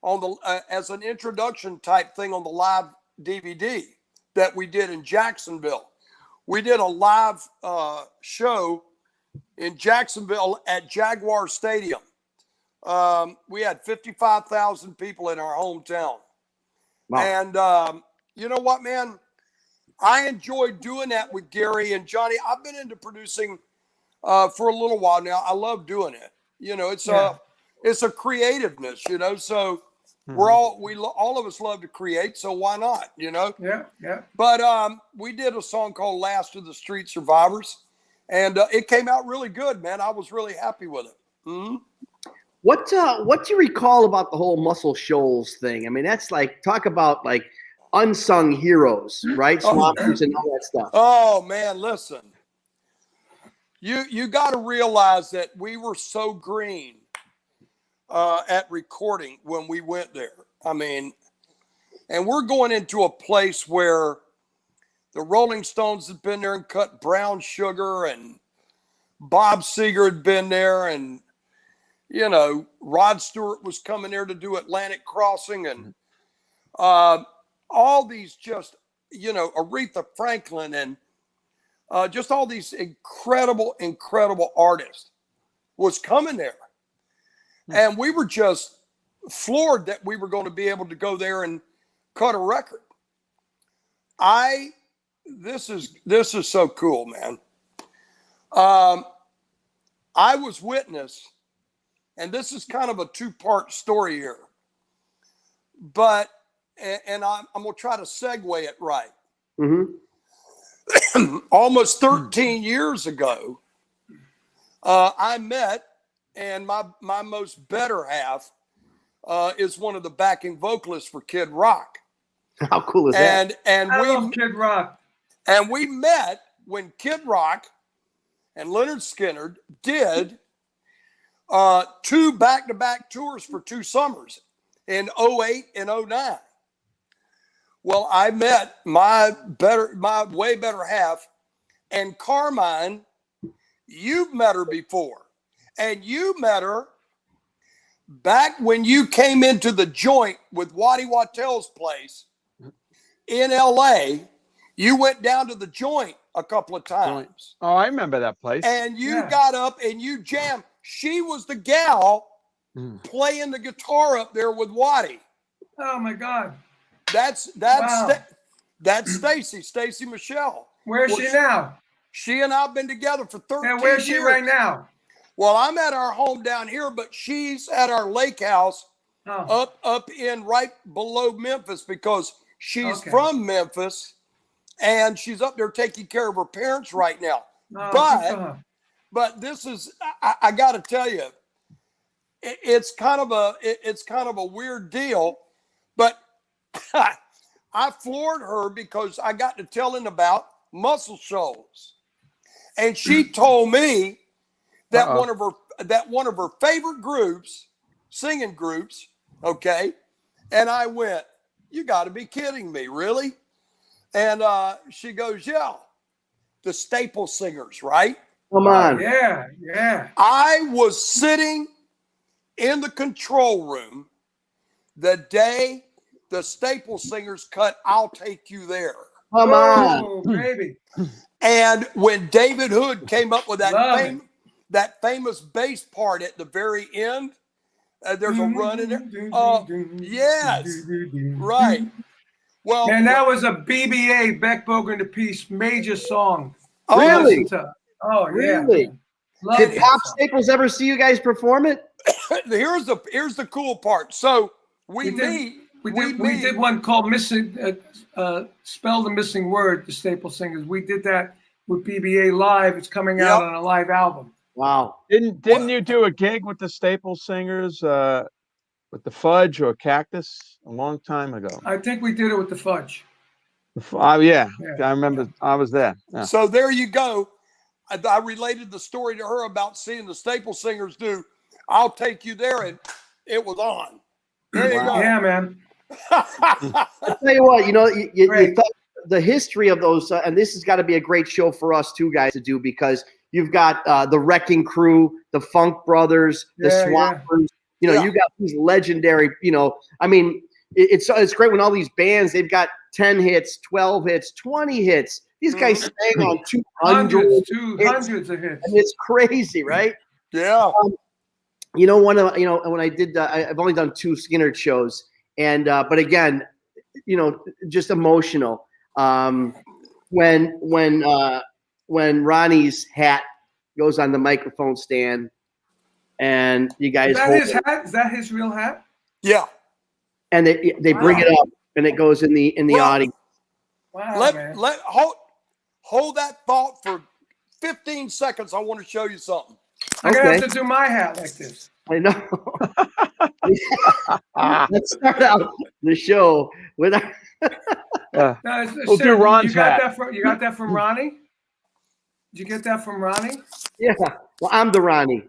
on the as an introduction type thing on the live DVD that we did in Jacksonville. We did a live show in Jacksonville at Jaguar Stadium. We had 55,000 people in our hometown. Wow. And you know what, man? I enjoyed doing that with Gary and Johnny. I've been into producing for a little while now. I love doing it. It's a creativeness, so all of us love to create, so why not, Yeah. But we did a song called "Last of the Street Survivors," and it came out really good, man. I was really happy with it. Mm-hmm. What do you recall about the whole Muscle Shoals thing? I mean, that's talk about unsung heroes, right? Swampers and all that stuff. Oh man, listen. You got to realize that we were so green. at recording when we went there. I mean, and we're going into a place where the Rolling Stones had been there and cut Brown Sugar, and Bob Seger had been there, and, you know, Rod Stewart was coming there to do Atlantic Crossing, and all these just, you know, Aretha Franklin, and just all these incredible artists was coming there. And we were just floored that we were going to be able to go there and cut a record. This is so cool, man. I was witness, and this is kind of a two-part story here, but, and I'm going to try to segue it right. Mm-hmm. Almost 13 years ago, I met, and my most better half is one of the backing vocalists for Kid Rock. How cool is that? And I love Kid Rock. And we met when Kid Rock and Lynyrd Skynyrd did 2 back-to-back tours for 2 summers in 2008 and 2009. Well, I met my way better half, and Carmine, you've met her before, and you met her back when you came into the joint with Waddy Wattell's place in LA. You went down to the joint a couple of times. Oh, I remember that place. And you got up and you jammed. She was the gal playing the guitar up there with Waddy. Oh my God. That's Stacy Michelle. Where's she now? She and I've been together for 13 years. And where's she right now? Well, I'm at our home down here, but she's at our lake house up in right below Memphis, because she's from Memphis, and she's up there taking care of her parents right now. But this is, I got to tell you, it's kind of a weird deal, but I floored her because I got to telling about Muscle Shoals, and she told me that one of her favorite groups, singing groups, okay, and I went, "You got to be kidding me, really?" And she goes, "Yeah, the Staple Singers, right?" Come on. Yeah. I was sitting in the control room the day the Staple Singers cut "I'll Take You There." Come on, baby. And when David Hood came up with that famous bass part at the very end, there's a run in there. Yes, right. Well, and that was a BBA, Beck Bogan and the Peace, major song. Really? Oh, really? Yeah. Did Pop Staples ever see you guys perform it? Here's the cool part. So we did one called "Missing," spell the missing word. The Staple Singers. We did that with BBA live. It's coming out on a live album. Wow! Didn't you do a gig with the Staple Singers with the Fudge or Cactus a long time ago? I think we did it with the Fudge. Yeah, I remember. I was there. Yeah. So there you go. I related the story to her about seeing the Staple Singers do "I'll Take You There," and it was on. There you go. Yeah, man. I tell you what, you thought the history of those, and this has got to be a great show for us two guys to do, because you've got the Wrecking Crew, the Funk Brothers, the Swampers. You got these legendary. I mean, it's great when all these bands, they've got 10 hits, 12 hits, 20 hits. These guys sang on 200 hundreds of hits. And it's crazy, right? Yeah. When I did, I've only done 2 Skynyrd shows, and but again, just emotional. When Ronnie's hat goes on the microphone stand, and you guys, is that his hat? Is that his real hat? Yeah. And they bring it up, and it goes in the audience. Wow, man. Hold that thought for 15 seconds. I want to show you something. I'm gonna have to do my hat like this. I know. Let's start out the show with we'll do Ron's hat. You got that from Ronnie? Did you get that from Ronnie? Yeah. Well, I'm the Ronnie.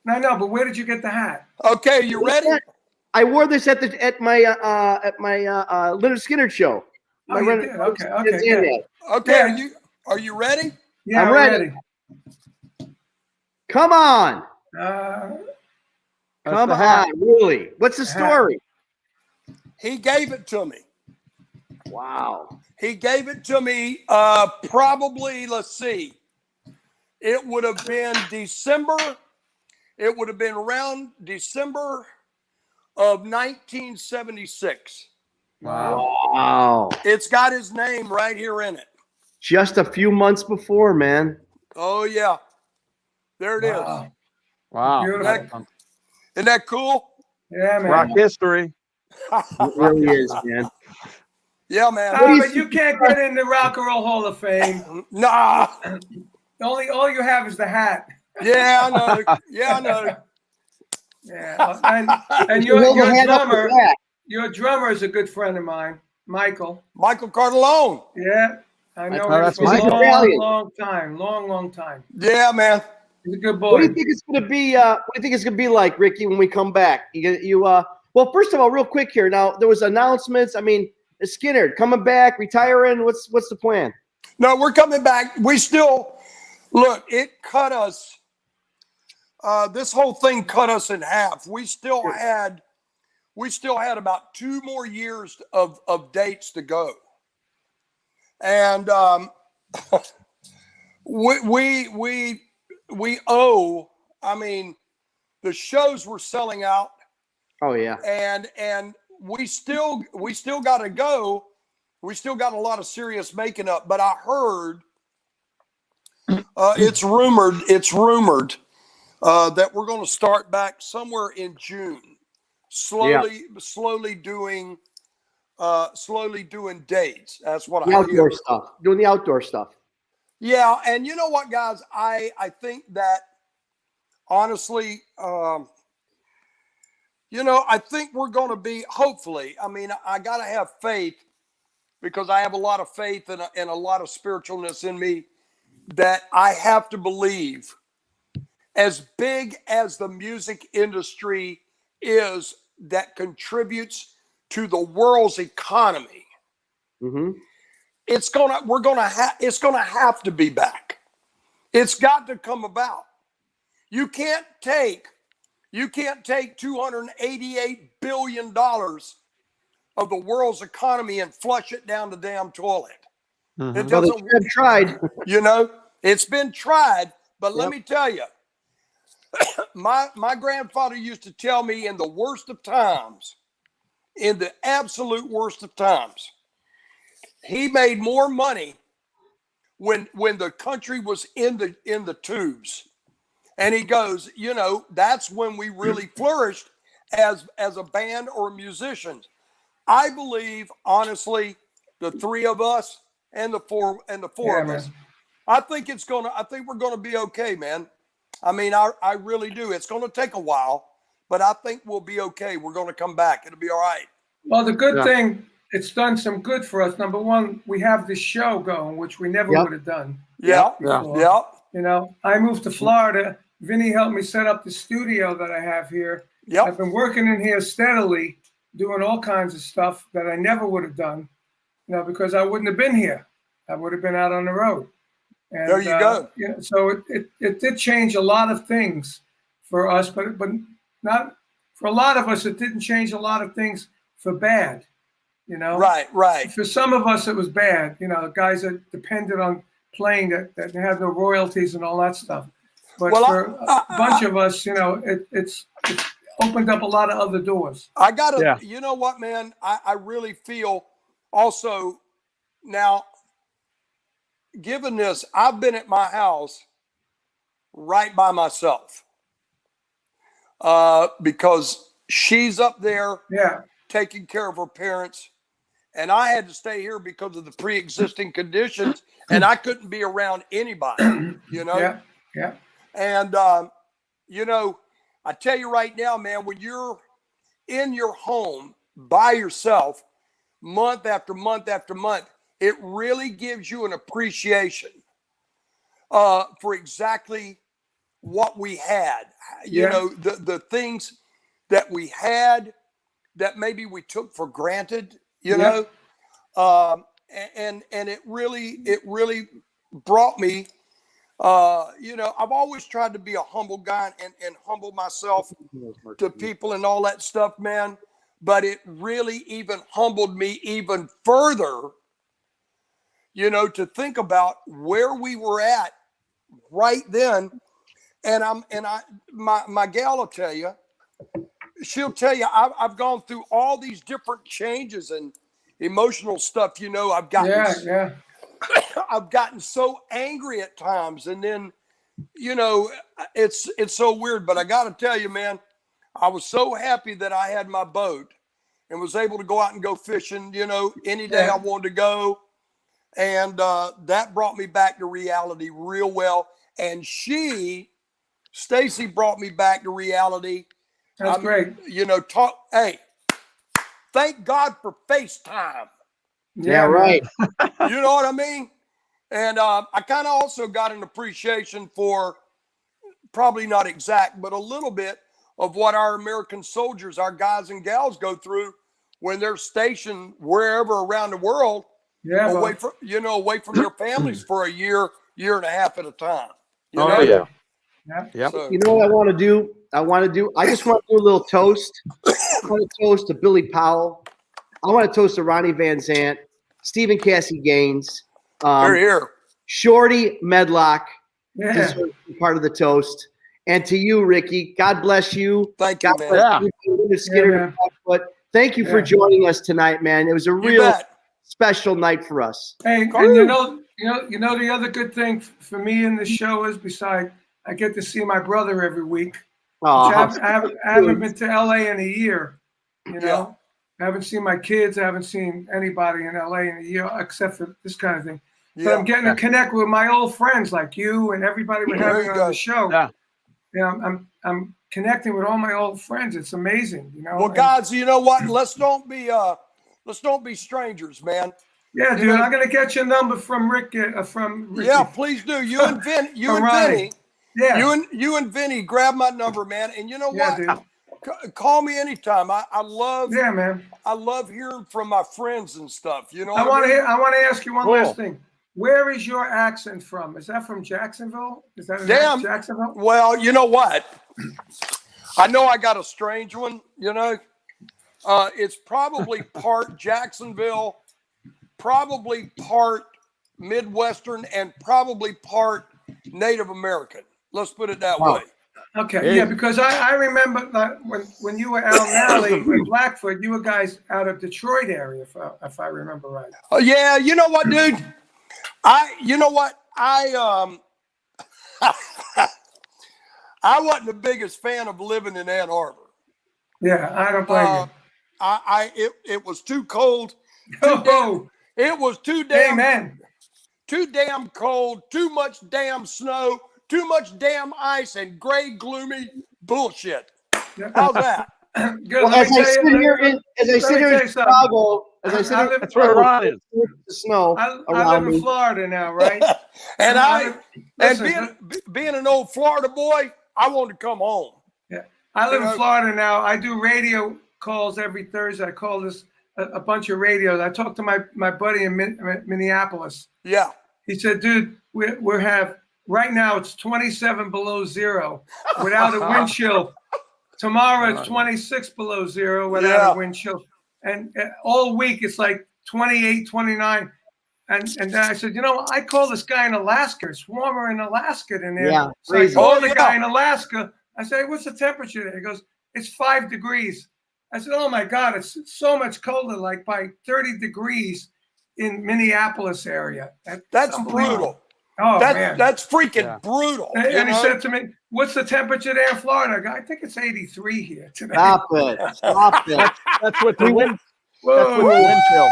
No, but where did you get the hat? Okay, you ready? I wore this at my Lynyrd Skynyrd show. Oh, you did? Okay. Okay, are you ready? Yeah, I'm ready. Come on. Come on, really? What's the story? He gave it to me. Wow. He gave it to me probably, let's see. It would have been December. It would have been around December of 1976. Wow. It's got his name right here in it. Just a few months before, man. Oh, yeah. There it is. Wow. Beautiful. Isn't that cool? Yeah, man. Rock history. It really is, man. Yeah, man. But you can't get in the Rock and Roll Hall of Fame. Nah. All you have is the hat. Yeah, I know. Yeah, I know. Yeah, and your drummer is a good friend of mine, Michael. Michael Cardellone. Yeah, I know him for a long time. Yeah, man. He's a good boy. What do you think it's gonna be? What do you think it's gonna be like, Ricky, when we come back? Well, first of all, real quick here. Now there was announcements. I mean, Skynyrd coming back, retiring. What's the plan? No, we're coming back. We still look. It cut us. This whole thing cut us in half. We still had about 2 more years of dates to go, and we owe. I mean, the shows were selling out. Oh yeah, and we still got to go. We still got a lot of serious making up. But I heard it's rumored that we're going to start back somewhere in June, slowly doing dates. That's what I hear. Outdoor stuff, doing the outdoor stuff. Yeah, and you know what, guys? I think that honestly, I think we're going to be, hopefully. I mean, I got to have faith, because I have a lot of faith and a lot of spiritualness in me, that I have to believe, as big as the music industry is, that contributes to the world's economy, it's gonna have to be back. It's got to come about. You can't take $288 billion of the world's economy and flush it down the damn toilet. It doesn't. Well, they've tried. It's been tried, but let me tell you, my grandfather used to tell me, in the worst of times, in the absolute worst of times, he made more money when the country was in the tubes. And he goes, that's when we really flourished as a band or musicians. I believe, honestly, the 3 of us and the four of us, I think we're gonna be okay, man. I mean, I really do. It's gonna take a while, but I think we'll be okay. We're gonna come back. It'll be all right. Well, the good thing, it's done some good for us. Number one, we have this show going, which we never would have done. Yeah. I moved to Florida. Vinny helped me set up the studio that I have here. I've been working in here steadily, doing all kinds of stuff that I never would have done, because I wouldn't have been here. I would have been out on the road. And, there you go. So it did change a lot of things for us, but not for a lot of us. It didn't change a lot of things for bad. Right. For some of us, it was bad. Guys that depended on playing that had no royalties and all that stuff. But for a bunch of us, it's opened up a lot of other doors. I gotta, you know what, man? I really feel also now, given this, I've been at my house right by myself because she's up there taking care of her parents. And I had to stay here because of the pre-existing conditions, and I couldn't be around anybody, Yeah. And, I tell you right now, man, when you're in your home by yourself, month after month after month, it really gives you an appreciation for exactly what we had, you know, the things that we had that maybe we took for granted, you know, and it really brought me, you know, I've always tried to be a humble guy and humble myself to people and all that stuff, man. But it really even humbled me even further, you know, to think about where we were at right then. And my gal will tell you, she'll tell you, I've gone through all these different changes and emotional stuff. You know, I've gotten, I've gotten so angry at times. And then, you know, it's so weird, but I got to tell you, man, I was so happy that I had my boat and was able to go out and go fishing, you know, any day I wanted to go. And that brought me back to reality real well. And Stacy brought me back to reality. That's great. You know, hey, thank God for FaceTime. Yeah, right. You know what I mean? And I kind of also got an appreciation for, probably not exact, but a little bit of what our American soldiers, our guys and gals go through when they're stationed wherever around the world, away from their families for a year and a half at a time. You know? Yeah. So, you know what I want to do? I just want to do a little toast. I want to toast to Billy Powell. I want to toast to Ronnie Van Zant, Stephen Cassie Gaines, here. Shorty Medlocke deserves to be part of the toast. And to you, Ricky, God bless you. Thank you, God man. bless you, thank you for joining us tonight, man. It was a real special night for us. Hey, and you know the other good thing for me in the show is, besides I get to see my brother every week. I haven't been to LA in a year. You know, I haven't seen my kids. I haven't seen anybody in LA in a year except for this kind of thing. But I'm getting to connect with my old friends like you and everybody we're having on the show. Yeah, I'm connecting with all my old friends. It's amazing, you know. Well, guys, you know what? Let's don't be strangers, man. Yeah, dude, I'm gonna get your number from Ricky. Yeah, please do. You and Vinny. Yeah. You and Vinny, grab my number, man. And you know what? Dude. Call me anytime. I love. Yeah, man. I love hearing from my friends and stuff. You know. I want to ask you one last thing. Where is your accent from? Is that from Jacksonville? Is that Jacksonville? Well, you know what? I know I got a strange one, you know. It's probably part Jacksonville, probably part Midwestern, and probably part Native American. Let's put it that way. Okay, because I remember that when you were Al Nally in Blackfoot, you were guys out of Detroit area, if I remember right. Oh yeah, you know what, dude? I wasn't the biggest fan of living in Ann Arbor. Yeah, I don't blame you. It was too cold. It was too damn cold, too much damn snow, too much damn ice, and gray, gloomy bullshit. How's that? Good. Well, as I sit here in Chicago, that's where Ron is. The snow. I live in Florida now, right? Being an old Florida boy, I wanted to come home. Yeah, I live in Florida now. I do radio calls every Thursday. I call this a bunch of radios. I talked to my buddy in Minneapolis. Yeah, he said, "Dude, we have right now it's 27 below zero without a wind chill. Tomorrow it's 26 below zero without a wind chill, and all week it's like 28, 29." And then I said, you know, I call this guy in Alaska. It's warmer in Alaska than there. Yeah, so I called the guy in Alaska. I said, what's the temperature there? He goes, it's 5 degrees. I said, oh my God, it's so much colder, like by 30 degrees in Minneapolis area. That's brutal. Oh, man. That's freaking brutal. And he said to me, what's the temperature there in Florida? I go, I think it's 83 here today. Stop it. That's what the wind. Whoa. That's what the wind chill.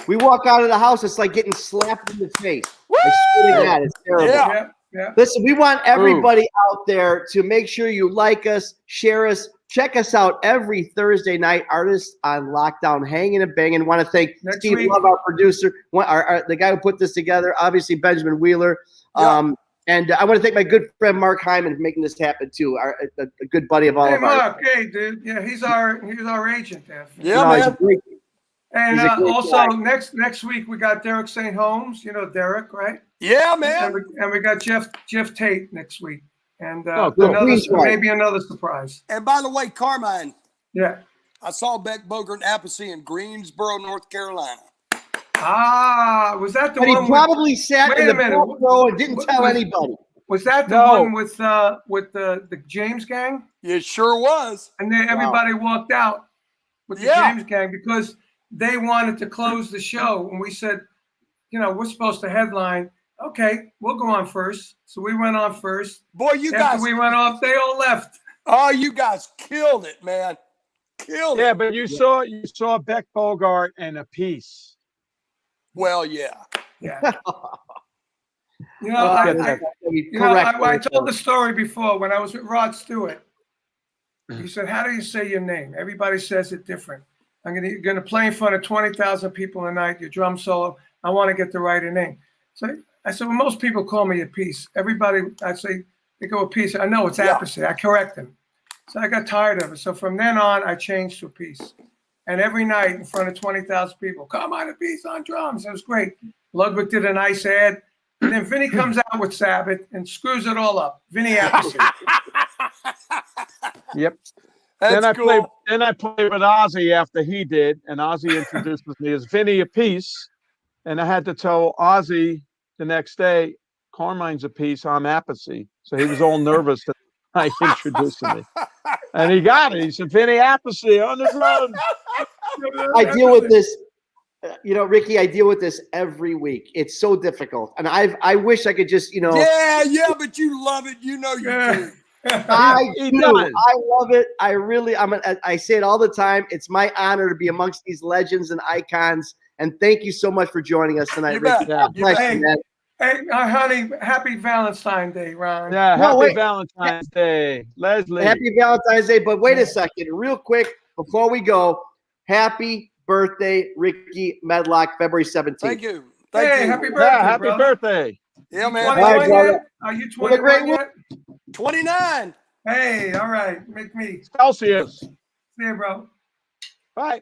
We walk out of the house, it's like getting slapped in the face. I swear to God, it's terrible. Yeah. Listen, we want everybody out there to make sure you like us, share us, check us out every Thursday night. Artists on Lockdown, Hangin' and Bangin'. Want to thank Steve Love, our producer, the guy who put this together. Obviously, Benjamin Wheeler. And I want to thank my good friend Mark Hyman for making this happen too. A good buddy of all of ours. Mark, hey dude, yeah, he's our agent there. Yeah, man. And also next week we got Derek St. Holmes. You know Derek, right? Yeah, man. And we got Jeff Tate next week. And maybe another surprise. And by the way, Carmine. Yeah. I saw Beck Bogert and Appice in Greensboro, North Carolina. Ah, was that the but one? He probably sat in the front row and didn't tell anybody. Was that the one with the James gang? It sure was. And then everybody walked out with the James gang because they wanted to close the show. And we said, you know, we're supposed to headline. Okay, we'll go on first. So we went on first. Boy, After we went off, they all left. Oh, you guys killed it, man. Killed it. Yeah, but you saw Beck Bogart and Appice. Well, yeah. You know, I told the story before when I was with Rod Stewart. He said, "How do you say your name? Everybody says it different. I'm going to play in front of 20,000 people tonight. Your drum solo. I want to get the right name." So I said, "Well, most people call me Appice. Everybody, I say they go Appice. I know it's Appice. I correct them." So I got tired of it. So from then on, I changed to Appice. And every night in front of 20,000 people, come on, Appice on drums. It was great. Ludwig did a nice ad. And then Vinny comes out with Sabbath and screws it all up. Vinny Appice. Yep. That's cool. Then I played with Ozzy after he did, and Ozzy introduced me as Vinny Appice. And I had to tell Ozzy the next day, Carmine's Appice, I'm Appice. So he was all nervous that I introduced me. And he got it. He said, Vinny Appice on the drums. I deal with this, you know, Ricky, I deal with this every week. It's so difficult. And I wish I could just, you know. Yeah, but you love it. You know you do. I do. I love it. I say it all the time. It's my honor to be amongst these legends and icons. And thank you so much for joining us tonight, Ricky. Hey, honey, happy Valentine's Day, Ron. Yeah, happy Valentine's Day. Leslie. Happy Valentine's Day. But wait a second, real quick, before we go, happy birthday, Rickey Medlocke, February 17th. Thank you. Happy birthday, happy birthday. Yeah, man. Are you 21 yet? 29. Hey, all right. Make me. Celsius. See you, bro. Bye.